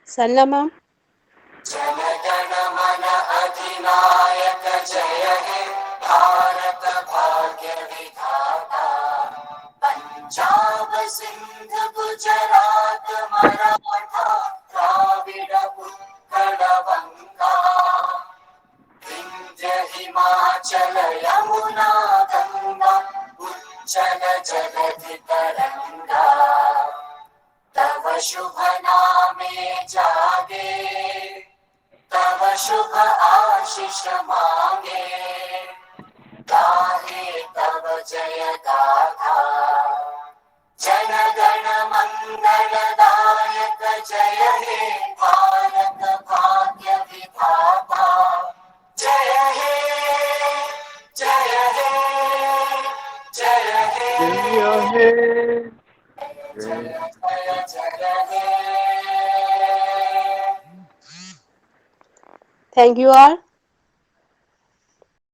Sanla ma'am. जनगण मन अधिनायक जय हे भारत भाग्य विधाता पंजाब सिंध गुजरात मराठा द्राविड उत्कल बंगा विंध्य हिमाचल यमुना गंगा उच्चल जलधि तरंगा तव शुभ नामे जागे तव शुभ आशीष मांगे गाहे तव जय गाथा जनगण मंगलदायक जय हे भारत भाग्य विधाता जय हे जय हे जय हे जय जय हे Thank you all.